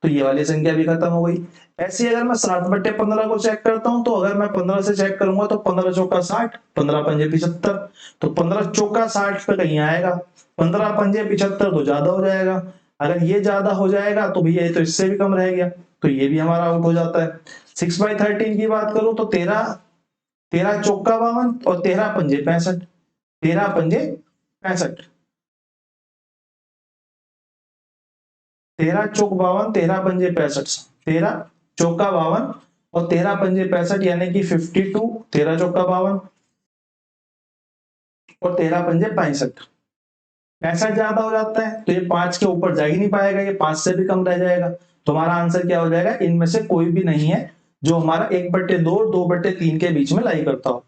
तो ये वाली संख्या भी खत्म हो गई। ऐसे ही अगर मैं 7/15 को चेक करता हूं, तो अगर मैं 15 से चेक करूंगा तो 15 चौका 60, 15 पंजे 75, तो 15 चौका 60 पे कहीं आएगा। 15 पंजे 75 तो ज्यादा हो जाएगा। अगर ये ज्यादा हो जाएगा तो भैया ये तो इससे भी कम रह गया, तो ये भी हमारा आउट हो जाता है। 6/13 की बात करूं तो 13 चौका 52 और 13 पंजे 65, 13 पंजे 65, 13 चौक 52, 13 पंजे 65, 13 चौका 52 और 13 पंजे 65, यानी कि 52, 13 चौका 52 और 13 पंजे 65, 65 ज्यादा हो जाता है, तो ये 5 के ऊपर जा ही नहीं पाएगा, ये 5 से भी कम रह जाएगा। तो हमारा आंसर क्या हो जाएगा? इनमें से कोई भी नहीं है जो हमारा 1/2 और 2/3 के बीच में लाई करता हो।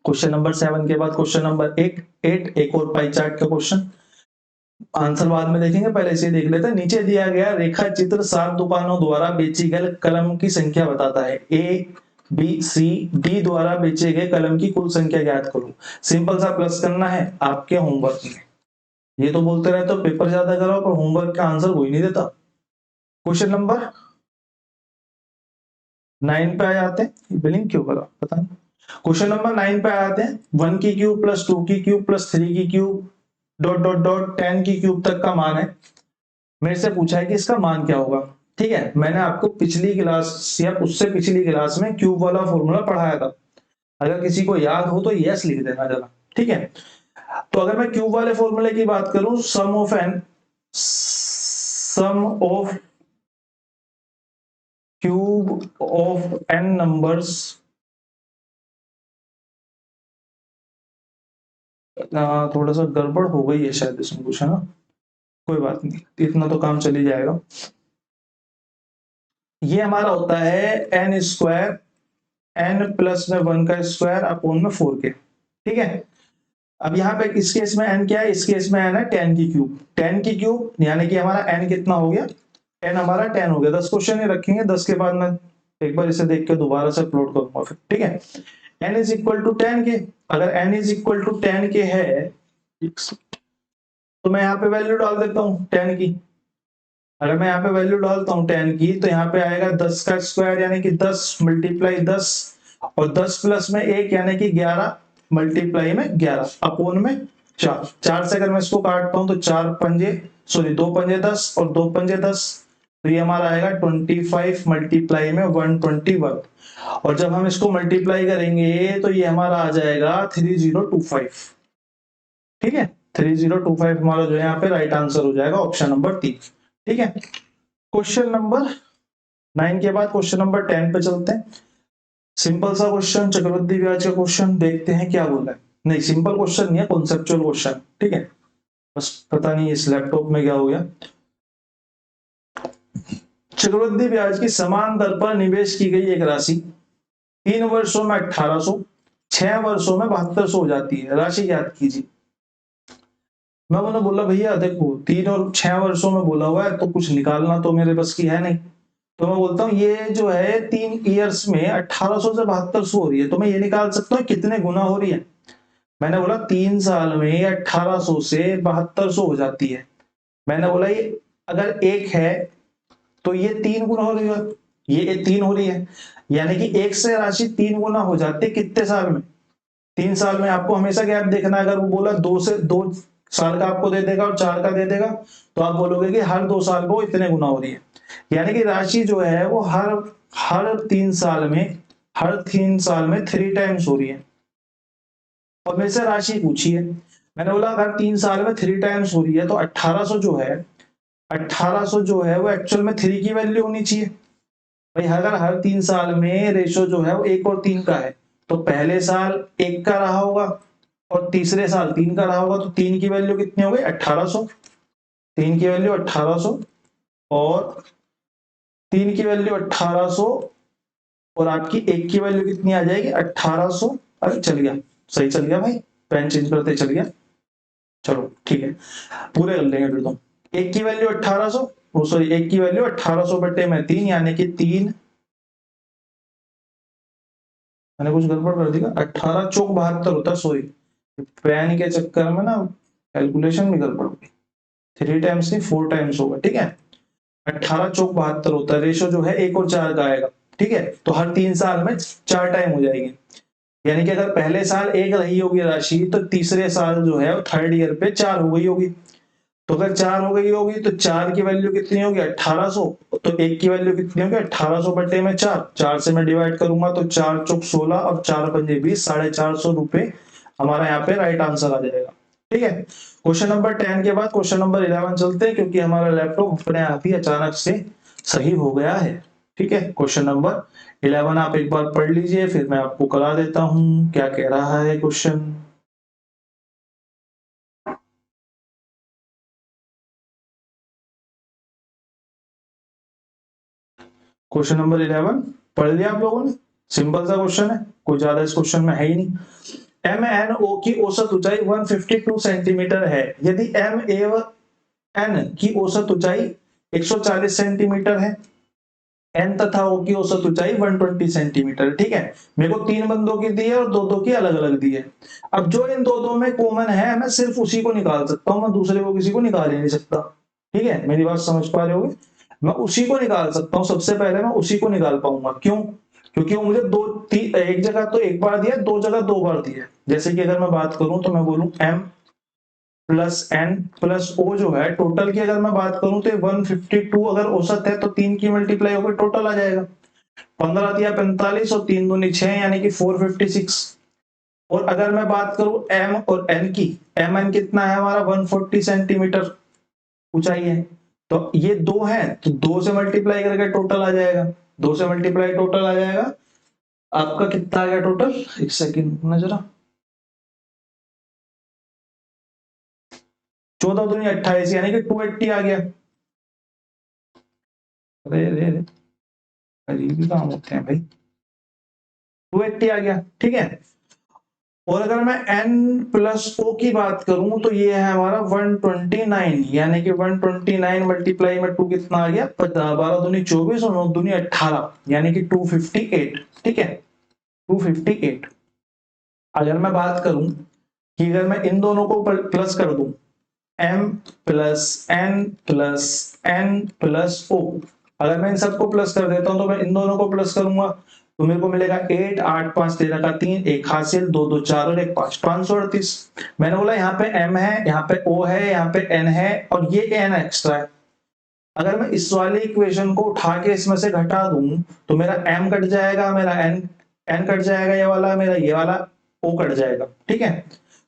क्वेश्चन नंबर 7 के बाद क्वेश्चन नंबर 8, एक और पाई चार्ट का क्वेश्चन। आंसर बाद में देखेंगे, पहले इसे देख लेते हैं। नीचे दिया गया रेखा चित्र 7 दुकानों द्वारा बेची गई कलम की संख्या बताता है। ए बी सी डी द्वारा बेचे गए कलम की कुल संख्या ज्ञात करो। सिंपल सा प्लस करना है आपके होमवर्क में। ये तो बोलते रहते तो पेपर ज्यादा कराओ, पर होमवर्क का आंसर कोई नहीं देता। क्वेश्चन नंबर 9 पे आ जाते हैं। बिलिंग क्यों करा पता नहीं। क्वेश्चन नंबर 9 पे आते हैं। 1 की क्यूब प्लस 2 की क्यूब प्लस 3 की क्यूब डॉट डॉट डॉट 10 की क्यूब तक का मान है। मेरे से पूछा है कि इसका मान क्या होगा। ठीक है, मैंने आपको पिछली क्लास या उससे पिछली क्लास में क्यूब वाला फॉर्मूला पढ़ाया था। अगर किसी को याद हो तो यस लिख देना जरा। ठीक है, तो अगर मैं क्यूब वाले फॉर्मूले की बात करूं, sum of cube of n numbers, थोड़ा सा गड़बड़ हो गई है शायद इसमें कुछ, है ना। कोई बात नहीं, इतना तो काम चल ही जाएगा। ये हमारा होता है n स्क्वायर, n प्लस में 1 का स्क्वायर अपॉन में 4 के। ठीक है, अब यहाँ पे इस केस में n क्या है? इस केस में n है 10 की क्यूब। 10 की क्यूब यानी कि हमारा n कितना हो गया? n हमारा 10 हो गया। 10 क्वेश्चन ही रखेंगे, 10 के बाद मैं एक बार इसे देख के दोबारा से प्लॉट करूंगा फिर। ठीक है, n इज इक्वल टू 10 के। अगर n इज इक्वल टू 10 के है तो मैं यहाँ पे वैल्यू डाल देता हूँ 10 की। अगर मैं यहाँ पे वैल्यू डालता हूँ 10 की, तो यहाँ पे आएगा 10 का स्क्वायर यानी कि 10 मल्टीप्लाई 10 और 10 प्लस में 1 यानी कि 11 मल्टीप्लाई में 11 अपोन में 4। 4 से अगर मैं इसको काटता हूँ तो 4 पंजे सॉरी 2 पंजे 10 और 2 पंजे 10, तो ये हमारा आएगा 25 मल्टीप्लाई में 121। और जब हम इसको मल्टीप्लाई करेंगे तो ये हमारा आ जाएगा 3025। ठीक है, 3025 हमारा जो है यहाँ पे राइट आंसर हो जाएगा ऑप्शन नंबर 3। ठीक है, क्वेश्चन नंबर 9 के बाद क्वेश्चन नंबर 10 पे चलते हैं। सिंपल सा क्वेश्चन, चक्रवृद्धि ब्याज का क्वेश्चन, देखते हैं क्या बोला है। नहीं, सिंपल क्वेश्चन नहीं है, कॉन्सेप्चुअल क्वेश्चन। ठीक है, बस पता नहीं इस लैपटॉप में क्या हो गया। चक्रवृद्धि ब्याज की समान दर पर निवेश की गई एक राशि 3 वर्षों में 1800, 6 वर्षों में 7200 हो जाती है। राशि याद कीजिए। मैं उन्हें बोला भैया देखो 3 और 6 वर्षों में बोला हुआ है, तो कुछ निकालना तो मेरे बस की है नहीं। तो मैं बोलता हूँ ये जो है 3 ईयर्स में 1800 से 7200 हो रही है, तो मैं ये निकाल सकता हूँ कितने गुना हो रही है। मैंने बोला 3 साल में 1800 से 7200 हो जाती है। मैंने बोला ये अगर 1 है तो ये 3 गुना हो रही है, ये 3 हो रही है, यानी कि 1 से राशि 3 गुना हो जाती है कितने साल में? 3 साल में। आपको हमेशा गैप देखना है। अगर वो बोला 2 साल का आपको दे देगा और 4 का दे देगा, तो आप बोलोगे कि हर 2 साल में वो इतने गुना हो रही है। यानी कि राशि जो है वो हर 3 साल में 3 टाइम्स हो रही है। और मेरे से राशि पूछी है, मैंने बोला अगर 3 साल में 3 टाइम्स हो रही है तो 1800 जो है, 1800 जो है वो एक्चुअल में 3 की वैल्यू होनी चाहिए भाई। अगर हर 3 साल में रेशो जो है वो 1 और 3 का है, तो पहले साल 1 का रहा होगा और तीसरे साल 3 का रहा होगा, तो 3 की वैल्यू कितनी हो गई 1800, 3 की वैल्यू 1800 और 3 की वैल्यू 1800 और आपकी 1 की वैल्यू कितनी आ जाएगी 1800। अरे चल गया, सही चल गया भाई, पेन चेंज करते चल गया। चलो ठीक है, पूरे कर लेंगे फिर तो। 1 की वैल्यू 1800, सॉरी 1 की वैल्यू 1800 बटे में 3 यानी कि 3, मैंने कुछ गड़बड़ कर दिया, 18 चौक 72 होता है, सॉरी पेन के चक्कर में ना कैलकुलेशन भी गड़बड़ हो गई, 3 टाइम्स नहीं 4 टाइम्स होगा, ठीक है। 18 चौक 72 होता है, रेशो जो है 1 और 4 का आएगा, ठीक है। तो हर 3 साल में 4 टाइम हो जाएगी, यानी कि अगर पहले साल 1 रही होगी राशि, तो तीसरे साल जो है थर्ड ईयर पे 4 हो गई होगी। तो अगर 4 हो गई होगी तो 4 की वैल्यू कितनी होगी 1800, तो 1 की वैल्यू कितनी होगी 1800 बटे में 4, 4 से मैं डिवाइड करूंगा तो 4 चौक 16 और 4 पंजे 20, 450 रुपए हमारा यहाँ पे राइट आंसर आ जाएगा, ठीक है। क्वेश्चन नंबर 10 के बाद क्वेश्चन नंबर 11 चलते हैं, क्योंकि हमारा लैपटॉप अपने आप ही अचानक से सही हो गया है, ठीक है। क्वेश्चन नंबर 11 आप एक बार पढ़ लीजिए, फिर मैं आपको करा देता हूं क्या कह रहा है क्वेश्चन। क्वेश्चन नंबर 11 पढ़ लिया आप लोगों ने, सिंपल सा क्वेश्चन है, कोई ज्यादा इस क्वेश्चन में है ही नहीं। एम एन ओ की औसत ऊंचाई 152 सेंटीमीटर है, यदि एम एवं एन की औसत ऊंचाई 140 सेंटीमीटर है, एन तथा ओ की औसत ऊंचाई 120 सेंटीमीटर, ठीक है। मेरे को 3 बंदों की दी है और 2 की अलग अलग दी है। अब जो इन दो में कॉमन है, मैं सिर्फ उसी को निकाल सकता हूं, मैं दूसरे को किसी को निकाल ही नहीं सकता, ठीक है। मेरी बात समझ पा रहे होगे, मैं उसी को निकाल सकता हूं, सबसे पहले मैं उसी को निकाल पाऊंगा, क्यों? क्योंकि वो मुझे एक जगह तो एक बार दिया, 2 जगह 2 बार दिया। जैसे कि अगर मैं बात करूं तो मैं बोलूं m plus N plus O जो है, टोटल की अगर मैं बात करूं तो 152 अगर औसत है तो 3 की मल्टीप्लाई होकर टोटल आ जाएगा, 15 दिया 45 और 3 दूनी 6 यानी कि 456। और अगर मैं बात करूं एम और एन की, एम एन कितना है हमारा 140 सेंटीमीटर ऊंचाई है, तो ये 2 है तो 2 से मल्टीप्लाई करके टोटल आ जाएगा, 2 से मल्टीप्लाई टोटल आ जाएगा। आपका कितना आ गया टोटल, एक सेकंड ना जरा, 14 दूनी 28 यानी कि 280 आ गया। अरे रे रे, अजीब काम होते हैं भाई, 280 आ गया, ठीक है। और अगर मैं n प्लस o की बात करूं तो ये है हमारा 129, यानी कि 129 मल्टीप्लाई में 2 कितना आ गया 12 दूनी 24 और 9 दूनी 18 यानी कि 258, ठीक है 258। अगर मैं बात करूं कि अगर मैं इन दोनों को प्लस कर दूं, m plus n plus n plus o, अगर मैं इन सबको प्लस कर देता हूं तो मैं इन दोनों को प्लस करूंगा तो मेरे को मिलेगा 8 8 5 13 का 3, एक हासिल 2 2 4 और एक 5, 538। मैंने बोला यहाँ पे m है, यहाँ पे o है, यहाँ पे n है और ये n एक्स्ट्रा है। अगर मैं इस वाले इक्वेशन को उठा के इसमें से घटा दूं तो मेरा m कट जाएगा, मेरा n कट जाएगा, ये वाला मेरा ये वाला o कट जाएगा, ठीक है।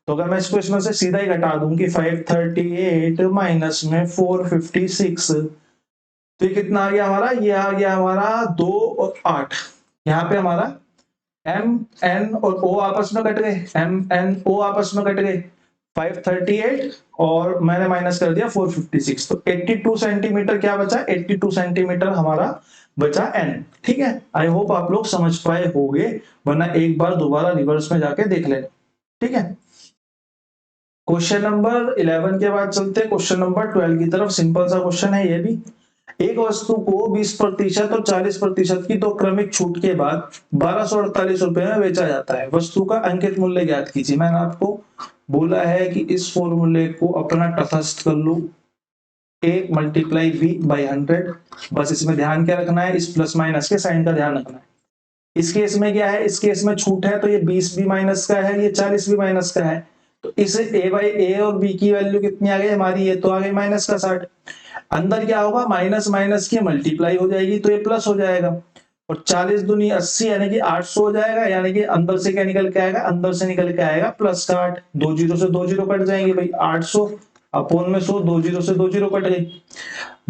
तो अगर मैं इसको इसमें से सीधा ही घटा दूं कि 538 माइनस में 456, तो ये कितना आ गया हमारा, ये आ गया हमारा 2 और 8। यहाँ पे हमारा m n और o आपस में कट गए, m n o आपस में कट गए, 538 और मैंने माइनस कर दिया 456, तो 82 सेंटीमीटर क्या बचा, 82 सेंटीमीटर हमारा बचा n, ठीक है। आई होप आप लोग समझ पाए होंगे, वरना एक बार दोबारा रिवर्स में जाके देख लेना, ठीक है। क्वेश्चन नंबर 11 के बाद चलते हैं क्वेश्चन नंबर 12 की तरफ। सिंपल सा क्वेश्चन है ये भी। एक वस्तु को 20% और 40% की दो क्रमिक छूट के बाद 1248 रुपए में बेचा जाता है, वस्तु का अंकित मूल्य ज्ञात कीजिए। मैंने आपको बोला है कि इस फॉर्मूले को अपना तटस्थ कर लो, a मल्टीप्लाई v बाई 100, बस इसमें ध्यान क्या रखना है, इस प्लस माइनस के साइन का ध्यान रखना है। इस केस में क्या है, इस केस में छूट है तो ये 20 भी माइनस का है, ये 40 भी माइनस का है, तो इसे a बाई a और b की वैल्यू कितनी आ गई हमारी, ये तो आ गई माइनस का 60। अंदर क्या होगा, माइनस माइनस की मल्टीप्लाई हो जाएगी तो ये प्लस हो जाएगा, और 40 दूनी 80 यानी कि 800 हो जाएगा, यानी कि अंदर से क्या निकल के आएगा, अंदर से निकल के आएगा प्लस का 8, 2 जीरो से 2 जीरो कट जाएंगे भाई, 800 अपोन में 100, 2 जीरो से 2 जीरो कट गई।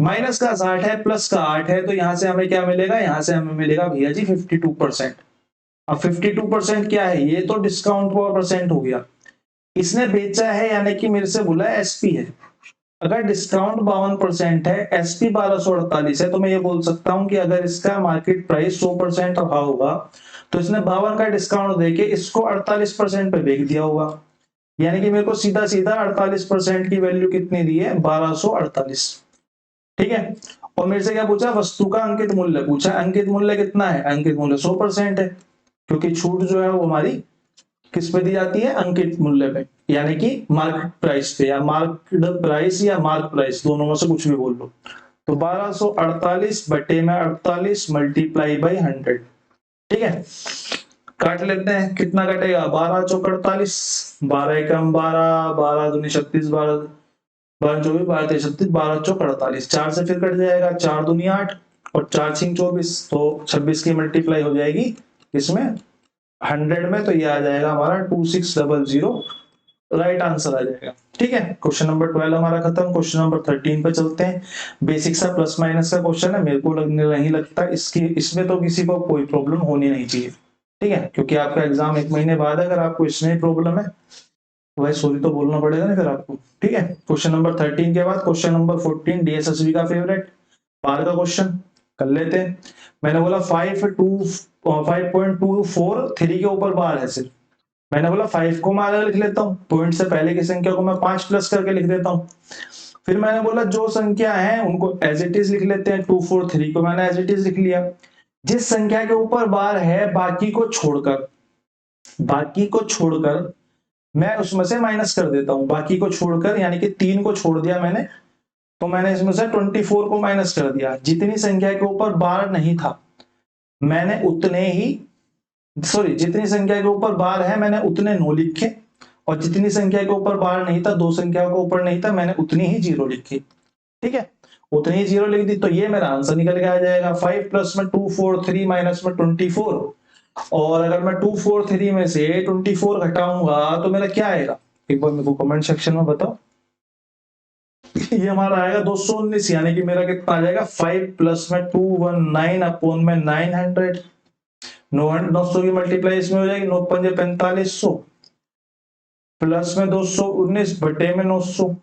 माइनस का 60 है प्लस का 8 है, तो यहां से हमें क्या मिलेगा, यहां से हमें मिलेगा भैया जी 52%। अब 52% क्या है, ये तो डिस्काउंट परसेंट हो गया, इसने बेचा है यानी कि मेरे से बोला एसपी है। अगर डिस्काउंट 52% है, एसपी 1248 है, तो मैं ये बोल सकता हूं कि अगर इसका मार्केट प्राइस 100% रहा होगा तो इसने 52 का डिस्काउंट देके इसको 48% पे बेच दिया होगा, यानी कि मेरे को सीधा सीधा 48% की वैल्यू कितनी दी है, 1248। ठीक है, और मेरे से क्या पूछा, वस्तु का अंकित मूल्य पूछा। अंकित मूल्य कितना है, अंकित मूल्य 100% है, क्योंकि छूट जो है वो हमारी किस पे दी जाती है, अंकित मूल्य पे, यानी कि मार्केट प्राइस पे, या मार्केट प्राइस या मार्क प्राइस, दोनों में से कुछ भी बोल लो। तो 1248 बटे में 48 मल्टीप्लाई बाई 100। ठीक है, काट लेते हैं, कितना कटेगा, 12 चौक 48, 12 एकम 12, 12 दूनी 36, 12 12 24, 12 तेईस 36, 12 चौक 48, 4 से फिर कट जाएगा, 4 दूनी 8 और 4 छींक 24, तो 26 की मल्टीप्लाई हो जाएगी इसमें 100 में, तो ये आ जाएगा हमारा 2600, राइट आंसर आ जाएगा। ठीक है, क्वेश्चन नंबर 12 हमारा खत्म। क्वेश्चन नंबर 13 पे चलते हैं। बेसिक सा प्लस माइनस का क्वेश्चन है, मेरे को नहीं लगता इसमें तो किसी को कोई प्रॉब्लम होनी नहीं चाहिए। ठीक है, क्योंकि आपका एग्जाम 1 महीने बाद है, अगर आपको इसमें प्रॉब्लम है तो भाई सॉरी तो बोलना पड़ेगा ना फिर आपको। ठीक है, क्वेश्चन नंबर 13 के बाद क्वेश्चन नंबर 14 डीएसएसबी का फेवरेट बार का क्वेश्चन कर लेते हैं। मैंने बोला 5.24 के ऊपर बार है सिर्फ, मैंने बोला 5 को मैं अलग लिख लेता हूँ, पॉइंट से पहले की संख्या को मैं 5 प्लस करके लिख देता हूँ। फिर मैंने बोला जो संख्या है उनको एज इट इज लिख लेते हैं, 2 4 3 को मैंने एज इट इज लिख लिया। जिस संख्या के ऊपर बार है बाकी को छोड़कर मैं उसमें से माइनस कर देता हूं, बाकी को छोड़कर, यानी कि 3 को छोड़ दिया मैंने, तो मैंने इसमें से 24 को माइनस कर दिया। जितनी संख्या के ऊपर बार नहीं था मैंने उतने ही, सॉरी जितनी संख्या के ऊपर बार है मैंने उतने 9 लिखे, और जितनी संख्या के ऊपर बार नहीं था, 2 संख्या के ऊपर नहीं था, मैंने उतनी ही 0 लिखी। ठीक है, उतनी ही 0 लिख दी, तो ये मेरा आंसर निकल के आ जाएगा। 5 प्लस में 2 4 3 माइनस में 24, और अगर मैं 2 4 3 में से 24 घटाऊंगा तो मेरा क्या आएगा, एक बार मेरे को कमेंट सेक्शन में बताओ। ये हमारा आएगा 219, यानी कि मेरा कितना आ जाएगा, 5 प्लस में 219 अपॉन में 900, 900 की मल्टीप्लाई इसमें हो जाएगी, 9 पंजे 4500 प्लस में 219 बटे में 900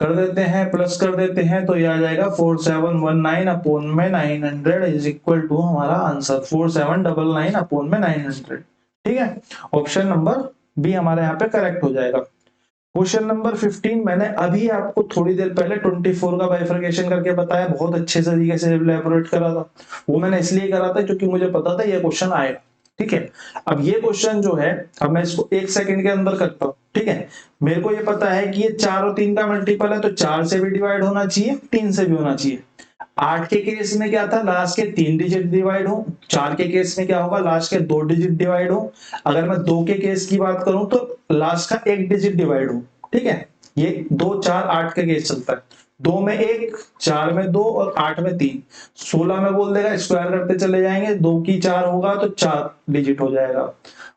कर देते हैं, प्लस कर देते हैं, तो ये आ जाएगा 4719 अपॉन में 900 इज इक्वल टू हमारा आंसर 4799 अपॉन में 900। ठीक है, ऑप्शन नंबर बी हमारे यहाँ पे करेक्ट हो जाएगा। क्वेश्चन नंबर 15 मैंने अभी आपको थोड़ी देर पहले 24 का बाइफर्केशन करके बताया, बहुत अच्छे से तरीके से एलैबोरेट करा था। वो मैंने इसलिए करा था क्योंकि मुझे पता था ये क्वेश्चन आएगा। ठीक है, अब ये क्वेश्चन जो है, अब मैं इसको 1 सेकंड के अंदर करता हूं। ठीक है, मेरे को ये पता है कि ये 4 और 3 का मल्टीपल है, तो 4 से भी डिवाइड होना चाहिए, 3 से भी होना चाहिए। 8 के केस में क्या था, लास्ट के 3 डिजिट डिवाइड हो। 4 के केस में क्या होगा, लास्ट के 2 डिजिट डिवाइड हो। अगर मैं 2 के केस की बात करूं तो लास्ट का 1 डिजिट डिवाइड हो। ठीक है, ये 2 4 8 का केस चलता है, 2 में 1, 4 में 2 और 8 में 3, 16 में बोल देगा, स्क्वायर करते चले जाएंगे, 2 की 4 होगा तो 4 डिजिट हो जाएगा,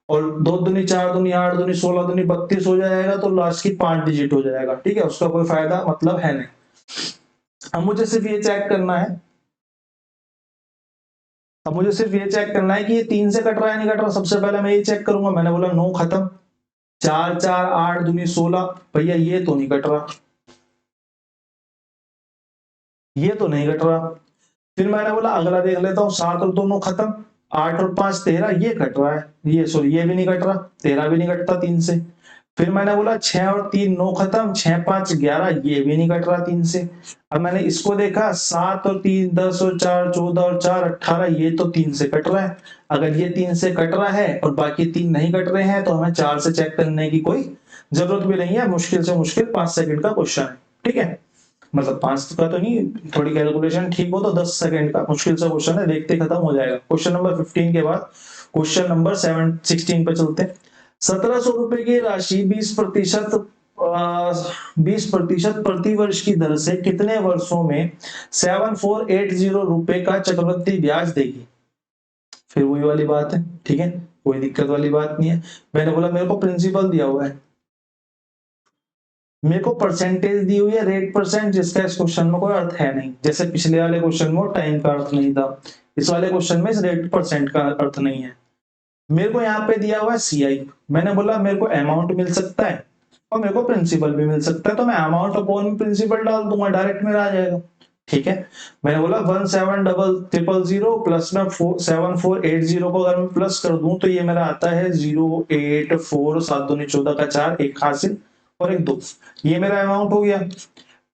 और 2 दूनी 4 दूनी 8 दूनी 16 दूनी 32 हो जाएगा, तो लास्ट की 5 डिजिट हो जाएगा। ठीक है, उसका कोई फायदा मतलब है नहीं। अब मुझे सिर्फ ये चेक करना है, कि ये 3 से कट रहा है नहीं कट रहा। सबसे पहले मैं ये चेक करूंगा, मैंने बोला 9 खत्म, 4 4 8 दूनी 16, भैया ये तो नहीं कट रहा, ये तो नहीं कट रहा। फिर मैंने बोला अगला देख लेता हूँ, 7 और 2 9 खत्म, 8 और 5 13, ये कट रहा है, ये सॉरी ये भी नहीं कट रहा, 13 भी नहीं कटता 3 से। फिर मैंने बोला 6 और 3 9 खत्म, 6 5 11, ये भी नहीं कट रहा 3 से। अब मैंने इसको देखा, 7 और 3 10 और 4 14 और 4 18, ये तो 3 से कट रहा है। अगर ये 3 से कट रहा है और बाकी 3 नहीं कट रहे हैं, तो हमें 4 से चेक करने की कोई जरूरत भी नहीं है। मुश्किल से मुश्किल 5 सेकंड का क्वेश्चन है। ठीक है, मतलब 5 का तो नहीं, थोड़ी कैलकुलेशन ठीक हो तो 10 सेकंड का मुश्किल से क्वेश्चन है, देखते खत्म हो जाएगा। क्वेश्चन नंबर 15 के बाद क्वेश्चन नंबर 16 पे चलते हैं। 1700 रुपए की राशि 20% प्रति वर्ष की दर से कितने वर्षों में 7480 रुपए का चक्रवृद्धि ब्याज देगी। फिर वही वाली बात है, ठीक है, कोई दिक्कत वाली बात नहीं है। मैंने बोला मेरे को प्रिंसिपल दिया हुआ है, मेरे को परसेंटेज दी हुई है, रेट परसेंट, जिसका इस क्वेश्चन में कोई अर्थ है नहीं। जैसे पिछले वाले क्वेश्चन में टाइम का अर्थ नहीं था, इस वाले क्वेश्चन में इस रेट परसेंट का अर्थ नहीं है। मेरे को यहाँ पे दिया हुआ है CI, मैंने बोला मेरे को अमाउंट मिल सकता है और मेरे को प्रिंसिपल भी मिल सकता है, तो मैं अमाउंट अपॉन प्रिंसिपल डाल दूंगा, डायरेक्ट मेरा आ जाएगा, ठीक है। मैंने बोला 170000 प्लस में 7480 को अगर मैं प्लस कर दूं तो ये मेरा आता है 084, 7 दूनी 14 का 4, एक हासिल और एक 2, ये मेरा अमाउंट हो गया।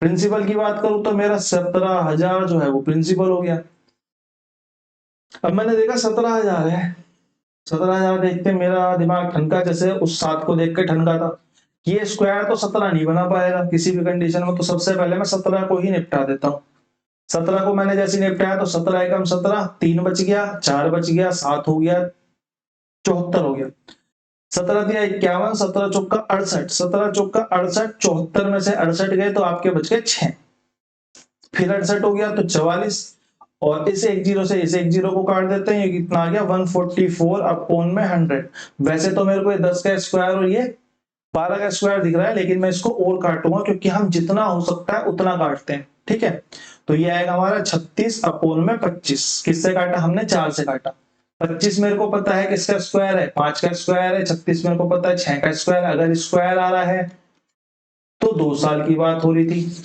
प्रिंसिपल की बात करूं तो मेरा 17,000 जो है वो प्रिंसिपल हो गया। अब मैंने देखा 17,000 है, 17,000 देखते मेरा दिमाग ठनका, जैसे उस 7 को देख के ठनका था, ये स्क्वायर तो 17 नहीं बना पाएगा किसी भी कंडीशन में, तो सबसे पहले मैं 17 को ही निपटा देता हूँ। 17 को मैंने जैसे निपटाया तो 17 एकम 17, 3 बच गया, 4 बच गया, 7 हो गया, 74 हो गया। 17 दिया 51, 17 चौका 68, 17 चौका 68, 74 में से 68 गए तो आपके बच गए 6, फिर 68 हो गया तो 44, और इस एक जीरो से इस एक जीरो को काट देते हैं, ये कितना आ गया 144 अपॉन में 100। वैसे तो मेरे को ये 10 का स्क्वायर और ये 12 का स्क्वायर दिख रहा है, लेकिन मैं इसको और काटूंगा क्योंकि हम जितना हो सकता है उतना काटते हैं, ठीक है। तो ये आएगा हमारा 36 अपॉन में 25, किससे काटा हमने, 4 से काटा। 25 मेरे को पता है किसका स्क्वायर है, 5 का स्क्वायर है, 36 मेरे को पता है 6 का स्क्वायर है। अगर स्क्वायर आ रहा है तो 2 साल की बात हो रही थी,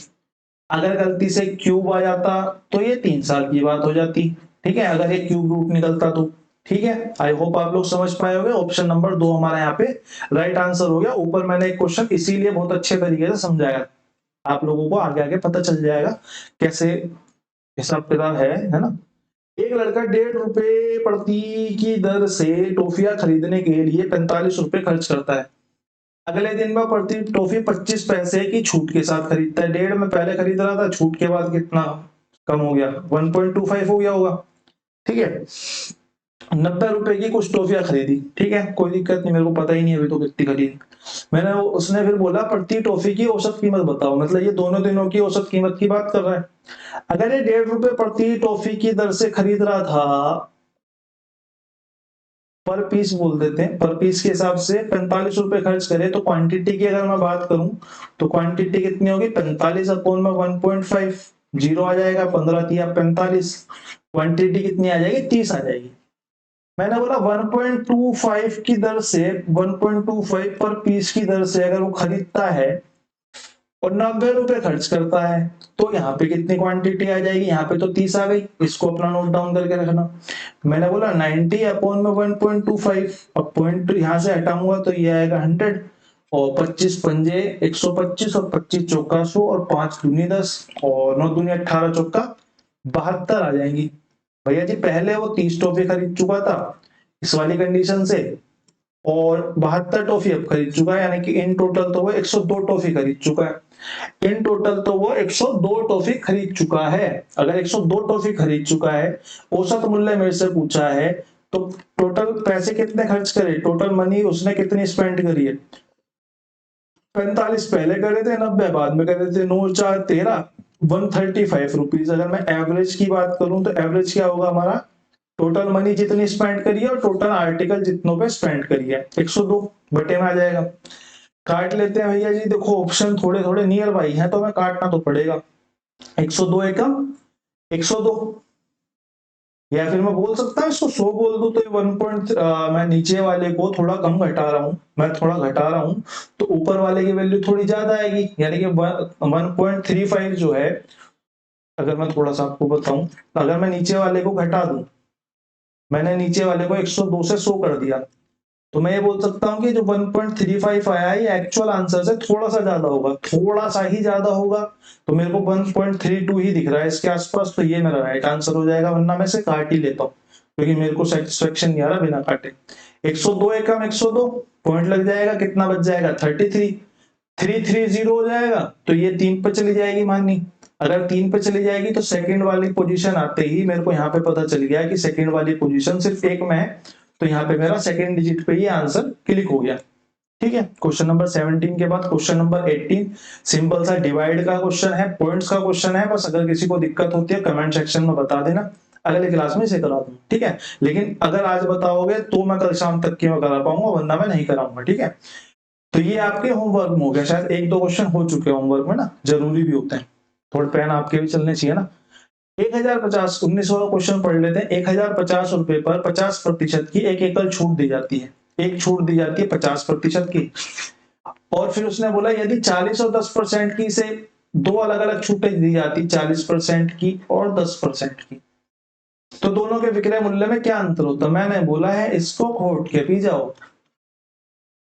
अगर गलती से क्यूब आ जाता तो ये 3 साल की बात हो जाती, ठीक है, अगर ये क्यूब रूट निकलता तो, ठीक है। आई होप आप लोग समझ पाए होंगे। ऑप्शन नंबर 2 हमारा यहाँ पे राइट आंसर हो गया। ऊपर मैंने एक क्वेश्चन इसीलिए बहुत अच्छे तरीके से समझाया, आप लोगों को आगे आगे पता चल जाएगा कैसे हिसाब किताब है ना। एक लड़का 1.5 रुपए प्रति की दर से टॉफियां खरीदने के लिए 45 रुपए खर्च करता है। अगले दिन में प्रति टॉफी 25 पैसे की छूट के साथ खरीदता है। 1.5 में पहले खरीद रहा था, छूट के बाद कितना कम हो गया, 1.25 हो गया होगा, ठीक है। 90 रुपए की कुछ टॉफियां खरीदी, ठीक है, कोई दिक्कत नहीं, मेरे को पता ही नहीं अभी तो कितनी खरीदी। मैंने उसने फिर बोला प्रति टॉफी की औसत कीमत बताओ, मतलब ये दोनों दिनों की औसत कीमत की बात कर रहा है। अगर ये 1.5 रुपए प्रति टॉफी की दर से खरीद रहा था, पर पीस बोल देते हैं, पर पीस के हिसाब से 45 रुपए खर्च करे, तो क्वांटिटी की अगर मैं बात करूं तो क्वांटिटी कितनी होगी, 45 अपॉन में 1.5, जीरो आ जाएगा, 15 दिया 45, क्वांटिटी कितनी आ जाएगी, 30 आ जाएगी। मैंने बोला 1.25 की दर से, 1.25 पर पीस की दर से अगर वो खरीदता है और 90 रुपए खर्च करता है, तो यहाँ पे कितनी क्वांटिटी आ जाएगी, यहाँ पे तो 30 आ गई, इसको अपना नोट डाउन करके रखना। मैंने बोला 90 अपॉन में 1.25, अब पॉइंट यहाँ से हटाऊंगा तो ये आएगा 100, और 25 पंजे 125, और 25 चौका 100, और 5 दूनी 10, और 9 दूनी 18, चौका 72 आ जाएंगी। भैया जी पहले वो 30 टॉफी खरीद चुका था इस वाली कंडीशन से, और 72 टॉफी अब खरीद चुका है, यानी कि इन टोटल तो वो 102 टॉफी खरीद चुका है। इन टोटल तो वो 102 टॉफी खरीद चुका है। अगर 102 टॉफी खरीद चुका है, औसत मूल्य मेरे से पूछा है, तो टोटल पैसे कितने खर्च करे, टोटल मनी उसने कितनी स्पेंड करी है, 45 पहले करे थे, 90 बाद में करे थे, 9 4 13, 135 रुपीज। अगर मैं एवरेज की बात करूं तो एवरेज क्या होगा हमारा, टोटल मनी जितनी स्पेंड करी है और टोटल आर्टिकल जितनों पे स्पेंड करी है, 102 बटे में आ जाएगा। काट लेते हैं भैया जी, देखो ऑप्शन थोड़े थोड़े नियर बाई है तो हमें काटना तो पड़ेगा। 102 एकम 102, या फिर मैं बोल सकता हूँ इसको 100 बोल दूं तो ये 1 मैं नीचे वाले को थोड़ा कम घटा रहा हूँ, मैं थोड़ा घटा रहा हूँ, तो ऊपर वाले की वैल्यू थोड़ी ज्यादा आएगी, यानी कि 1.35 जो है, अगर मैं थोड़ा सा आपको बताऊं, अगर मैं नीचे वाले को घटा दूं, मैंने नीचे वाले को 102 से 100 कर दिया, तो मैं ये बोल सकता हूँ कि जो 1.35 आया है ये एक्चुअल आंसर से थोड़ा सा ज्यादा होगा, थोड़ा सा ही ज्यादा होगा, तो मेरे को 1.32 ही दिख रहा है इसके आसपास, तो ये मेरा राइट आंसर हो जाएगा, वरना मैं इसे काट ही लेता हूँ क्योंकि मेरे को सेटिस्फेक्शन नहीं आ रहा बिना काटे। 102 एकम 102 पॉइंट लग जाएगा, कितना बच जाएगा 33, 330 हो जाएगा, तो ये 3 पे चली जाएगी मानी। अगर 3 पे चली जाएगी तो सेकंड वाली पोजीशन आते ही मेरे को यहाँ पे पता चल गया कि सेकंड वाली पोजीशन सिर्फ एक में है, तो यहाँ पे मेरा सेकंड डिजिट पे ही आंसर क्लिक हो गया, ठीक है। क्वेश्चन नंबर 17 के बाद क्वेश्चन नंबर 18 सिंपल सा डिवाइड का क्वेश्चन है, पॉइंट्स का क्वेश्चन है, बस अगर किसी को दिक्कत होती है कमेंट सेक्शन में बता देना, अगले क्लास में इसे करा दूंगा, ठीक है। लेकिन अगर आज बताओगे तो मैं कल शाम तक के में करा पाऊंगा, वरना मैं नहीं कराऊंगा, ठीक है। तो ये आपके होमवर्क में हो गया, शायद 1-2 क्वेश्चन हो चुके हैं होमवर्क में ना, जरूरी भी होते हैं, थोड़े पेन आपके भी चलने चाहिए ना। 1050 19 वाला क्वेश्चन पढ़ लेते हैं। 1050 रुपए पर 50% की एक एकल छूट दी जाती है, एक छूट दी जाती है 50% की। और फिर उसने बोला यदि 40 और 10% की से दो अलग अलग छूटें दी जाती, 40% की और 10% की, तो दोनों के विक्रय मूल्य में क्या अंतर होता। मैंने बोला है इसको खोट के पी जाओ।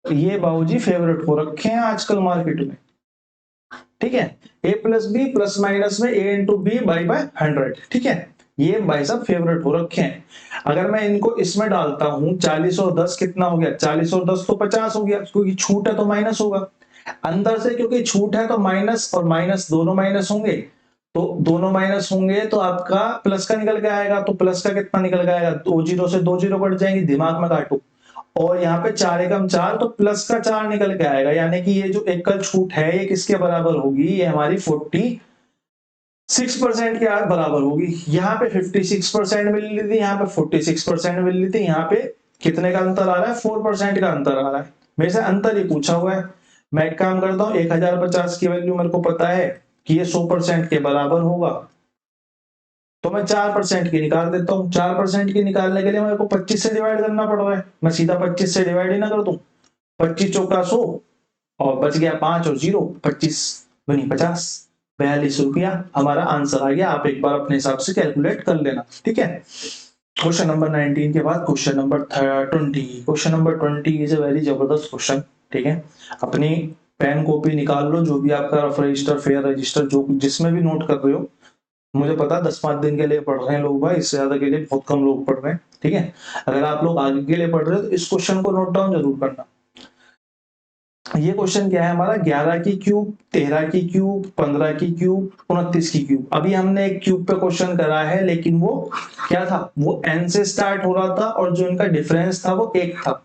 ये बाबूजी फेवरेट हो रखे हैं आजकल मार्केट में, ठीक है। a plus B plus minus में a इंटू बी बाई 100, ठीक है। ये भाई साहब फेवरेट हो रखे हैं। अगर मैं इनको इसमें डालता हूं 40 और 10 कितना हो गया, 40 और 10 तो 50 हो गया, क्योंकि छूट है तो माइनस होगा अंदर से, क्योंकि छूट है तो माइनस और माइनस दोनों माइनस होंगे, तो दोनों माइनस होंगे तो आपका प्लस का निकल के आएगा, तो प्लस का कितना निकल के आएगा, 2 जीरो से 2 जीरो कट जाएंगे, दिमाग में काटो। और यहाँ पे 4 एकम 4, तो प्लस का 4 निकल के आएगा, यानी कि ये जो एकल छूट है ये किसके बराबर होगी, ये हमारी 46% के बराबर होगी। यहाँ पे 56% मिल रही थी, यहाँ पे 46% मिल रही थी, यहाँ पे कितने का अंतर आ रहा है, 4% का अंतर आ रहा है। मेरे से अंतर ही पूछा हुआ है। मैं एक काम करता हूँ, 1050 की वैल्यू मेरे को पता है कि ये 100% के बराबर होगा, तो मैं 4% की निकाल देता हूँ। 4% की निकालने के लिए मेरे को 25 से डिवाइड करना पड़ रहा है, मैं सीधा 25 से डिवाइड ही ना कर दूं। 25 चौका 100 और बच गया 5 और 0, 25 बनी 50, 42 रुपया हमारा आंसर आ गया। आप एक बार अपने हिसाब से कैलकुलेट कर लेना, ठीक है। क्वेश्चन नंबर 19 के बाद question number 20। Question number 20 is a very जबरदस्त क्वेश्चन, ठीक है। अपनी पेन कॉपी निकाल लो, जो भी आपका रफ रजिस्टर, फेयर रजिस्टर, जो जिसमें भी नोट कर रहे हो। मुझे पता 10-5 दिन के लिए पढ़ रहे हैं लोग भाई, इससे ज्यादा के लिए बहुत कम लोग पढ़ रहे हैं, ठीक है। अगर आप लोग आगे के लिए पढ़ रहे हो तो इस क्वेश्चन को नोट डाउन जरूर करना। ये क्वेश्चन क्या है हमारा, 11 की क्यूब, 13 की क्यूब, 15 की क्यूब, 29 की क्यूब। अभी हमने एक क्यूब पे क्वेश्चन करा है, लेकिन वो क्या था, वो n से स्टार्ट हो रहा था और जो इनका डिफरेंस था वो 1 था।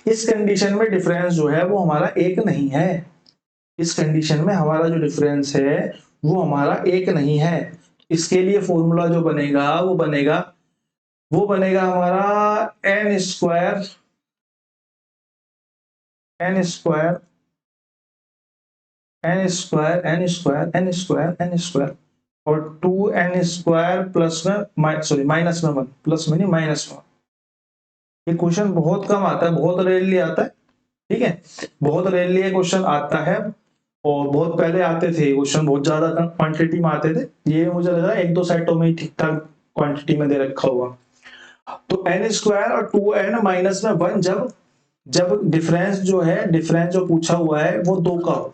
इस कंडीशन में डिफरेंस जो है वो हमारा 1 नहीं है। इस कंडीशन में हमारा जो डिफरेंस है वो हमारा 1 नहीं है। इसके लिए फॉर्मूला जो बनेगा वो बनेगा हमारा n square n square n square n square n square n square और 2n स्क्वायर प्लस में सॉरी माइनस में 1, प्लस में नहीं माइनस में। ये क्वेश्चन बहुत कम आता है, बहुत रेयरली आता है, ठीक है। बहुत रेयरली ये क्वेश्चन आता है, और बहुत पहले आते थे क्वेश्चन, बहुत ज्यादा क्वांटिटी में आते थे। ये मुझे लग रहा है 1-2 सेटों में ठीक ठाक क्वांटिटी में दे रखा हुआ। तो n स्क्वायर और 2n माइनस में 1, जब डिफरेंस जो पूछा हुआ है वो 2 का हो,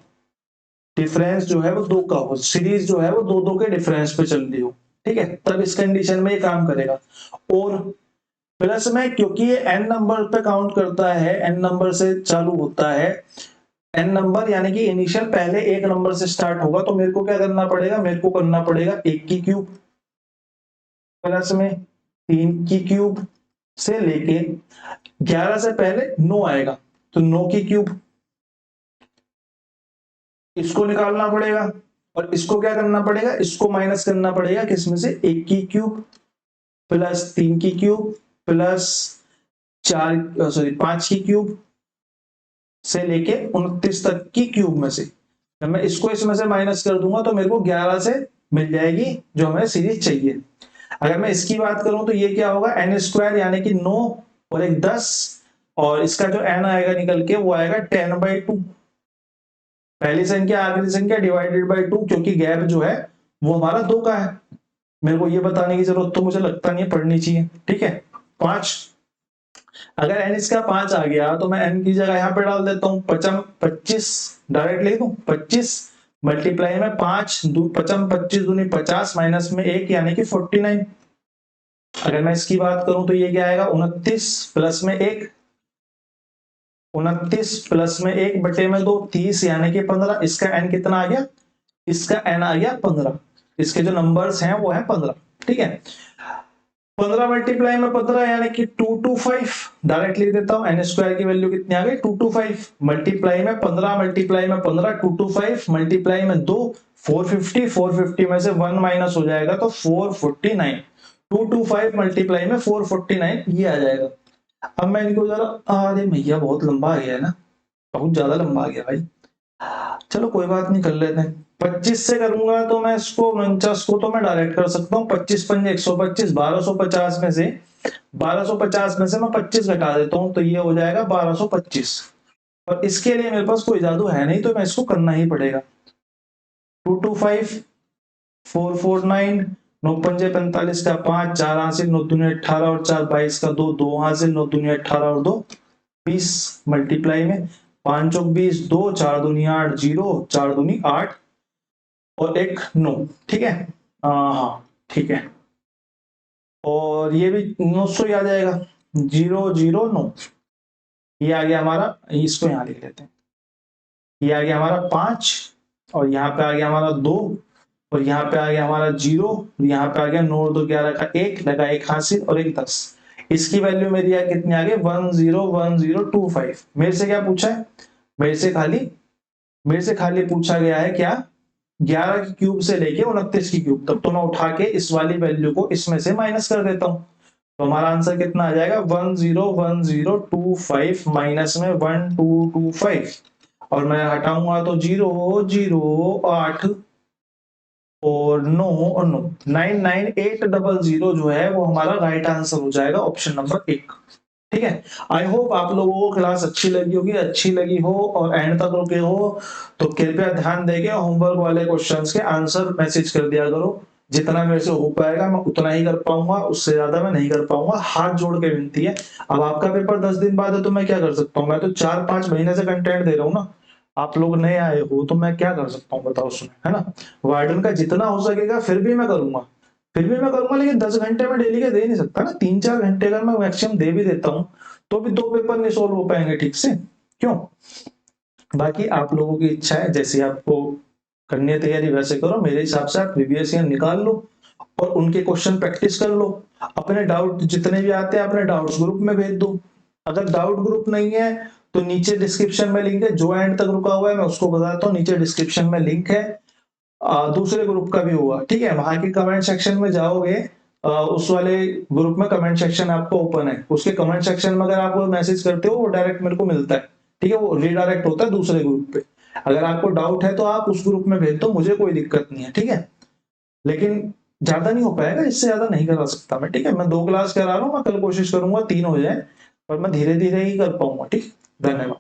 डिफरेंस जो है वो 2 का हो, सीरीज जो है वो 2-2 के डिफरेंस पे चल रही हो, ठीक है, तब इस कंडीशन में ये काम करेगा। और प्लस में, क्योंकि ये n नंबर पे काउंट करता है, n नंबर से चालू होता है, n नंबर यानी कि इनिशियल पहले 1 नंबर से स्टार्ट होगा, तो मेरे को क्या करना पड़ेगा, मेरे को करना पड़ेगा 1 की क्यूब प्लस में 3 की क्यूब से लेके 11 से पहले 9 आएगा, तो 9 की क्यूब, इसको निकालना पड़ेगा। और इसको क्या करना पड़ेगा, इसको माइनस करना पड़ेगा किसमें से, 1 की क्यूब प्लस 3 की क्यूब प्लस 5 की क्यूब से लेके 29 तक की क्यूब में से। जब मैं इसको इसमें से माइनस कर दूंगा तो मेरे को 11 से मिल जाएगी जो हमें सीरीज चाहिए। अगर मैं इसकी बात करूं तो ये क्या होगा, n स्क्वायर यानी कि 9 और एक 10, और इसका जो n आएगा निकल के वो आएगा 10/2। पहली संख्या आखिरी संख्या डिवाइडेड बाय 2, क्योंकि गैप जो है वो हमारा 2 का है। मेरे को ये बताने की जरूरत तो मुझे लगता नहीं है, पढ़नी चाहिए, ठीक है। 5, अगर n इसका 5 आ गया तो मैं n की जगह यहाँ पे डाल देता हूँ 25, डायरेक्ट लिख दूं 25 मल्टीप्लाई में 5 25 दूनी 50 माइनस में 1 यानी कि 49। अगर मैं इसकी बात करूं तो ये क्या आएगा, 29 प्लस में 1, 29 प्लस में 1 बटे में 2, 30 यानी कि 15। इसका n कितना आ गया, इसका n आ गया 15। इसके जो नंबर्स हैं वो है 15, ठीक है। 15 मल्टीप्लाई में 15 यानी कि 225, डायरेक्ट लिख देता हूं, n स्क्वायर की वैल्यू कितनी आ गई 225, मल्टीप्लाई में 15 मल्टीप्लाई में 15 225 मल्टीप्लाई में 2 450, 450 में से 1 माइनस हो जाएगा तो 449। 225 मल्टीप्लाई में 449 ये आ जाएगा। अब मैं इनको जरा, अरे भैया बहुत लंबा आ गया है ना, बहुत ज्यादा लंबा आ गया भाई। चलो कोई बात नहीं, कर लेते हैं। 25 से करूंगा तो मैं इसको 49 को तो मैं डायरेक्ट कर सकता हूँ। 25 पंजे 125, 1250 में से 1250 में से मैं 25 घटा देता हूँ तो ये हो जाएगा 1225। और इसके लिए मेरे पास कोई जादू है नहीं, तो मैं इसको करना ही पड़ेगा। 225 449, 9 पंजे 45 का 5, 4 हासिल, 9 दूनी 18 और 4 22 का 2, 2 हासिल, 9 दूनी 18 और 2 20 मल्टीप्लाई में 5 चौक 20, 2 4 दूनी 8, 0 4 दूनी 8 और 1 9। ठीक है, हाँ ठीक है। और ये भी 900 ही आ जाएगा, 0 0 9। ये आ गया हमारा, इसको यहाँ लिख लेते हैं। ये आ गया हमारा 5 और यहाँ पे आ गया हमारा 2 और यहाँ पे आ गया हमारा 0, यहाँ पे आ गया 9 2 11 का 1 लगा, 1 हासिल और 1 10। इसकी वैल्यू मेरी कितनी आ गई 101025। मेरे से क्या पूछा है, मेरे से खाली पूछा गया है क्या 11 की क्यूब से लेके 29 की क्यूब तक। तो मैं उठा के इस वाली वैल्यू को इसमें से माइनस कर देता हूं, तो हमारा आंसर कितना आ जाएगा 101025 माइनस में 1225 और मैं हटाऊंगा तो 0 0 8 और 9 और 9 99800 जो है वो हमारा राइट आंसर हो जाएगा, ऑप्शन नंबर 1। ठीक है, आई होप आप लोगों को क्लास अच्छी लगी होगी। अच्छी लगी हो और एंड तक रुके हो तो कृपया ध्यान देके होमवर्क वाले क्वेश्चंस के आंसर मैसेज कर दिया करो। जितना मेरे से हो पाएगा मैं उतना ही कर पाऊंगा, उससे ज्यादा मैं नहीं कर पाऊंगा। हाथ जोड़ के विनती है। अब आपका पेपर 10 दिन बाद है तो मैं क्या कर सकता हूँ, मैं तो 4-5 महीने से कंटेंट दे रहा हूँ ना। आप लोग नए आए हो तो मैं क्या कर सकता हूँ बताओ उसमें, है ना। वार्डन का जितना हो सकेगा फिर भी मैं करूंगा, लेकिन 10 घंटे में डेली के दे नहीं सकता ना। 3-4 घंटे अगर मैं मैक्सिमम दे भी देता हूँ तो भी 2 पेपर नहीं सोल्व हो पाएंगे ठीक से, क्यों। बाकी आप लोगों की इच्छा है, जैसे आपको करनी है तैयारी वैसे करो। मेरे हिसाब से आप प्रीवियस ईयर निकाल लो और उनके क्वेश्चन प्रैक्टिस कर लो। अपने डाउट जितने भी आते हैं अपने डाउट्स ग्रुप में भेज दो। अगर डाउट ग्रुप नहीं है तो नीचे डिस्क्रिप्शन में लिंक है, जो एंड तक रुका हुआ है मैं उसको बताता हूँ, नीचे डिस्क्रिप्शन में लिंक है। दूसरे ग्रुप का भी हुआ, ठीक है, वहां के कमेंट सेक्शन में जाओगे, उस वाले ग्रुप में कमेंट सेक्शन आपको ओपन है, उसके कमेंट सेक्शन में अगर आप मैसेज करते हो वो डायरेक्ट मेरे को मिलता है। ठीक है, वो रीडायरेक्ट होता है दूसरे ग्रुप पे। अगर आपको डाउट है तो आप उस ग्रुप में भेज दो, मुझे कोई दिक्कत नहीं है। ठीक है, लेकिन ज्यादा नहीं हो पाएगा, इससे ज्यादा नहीं करा सकता मैं। ठीक है, मैं 2 क्लास करा रहा हूँ, मैं कल कोशिश करूंगा 3 हो जाए, पर मैं धीरे धीरे ही कर पाऊंगा। ठीक, धन्यवाद।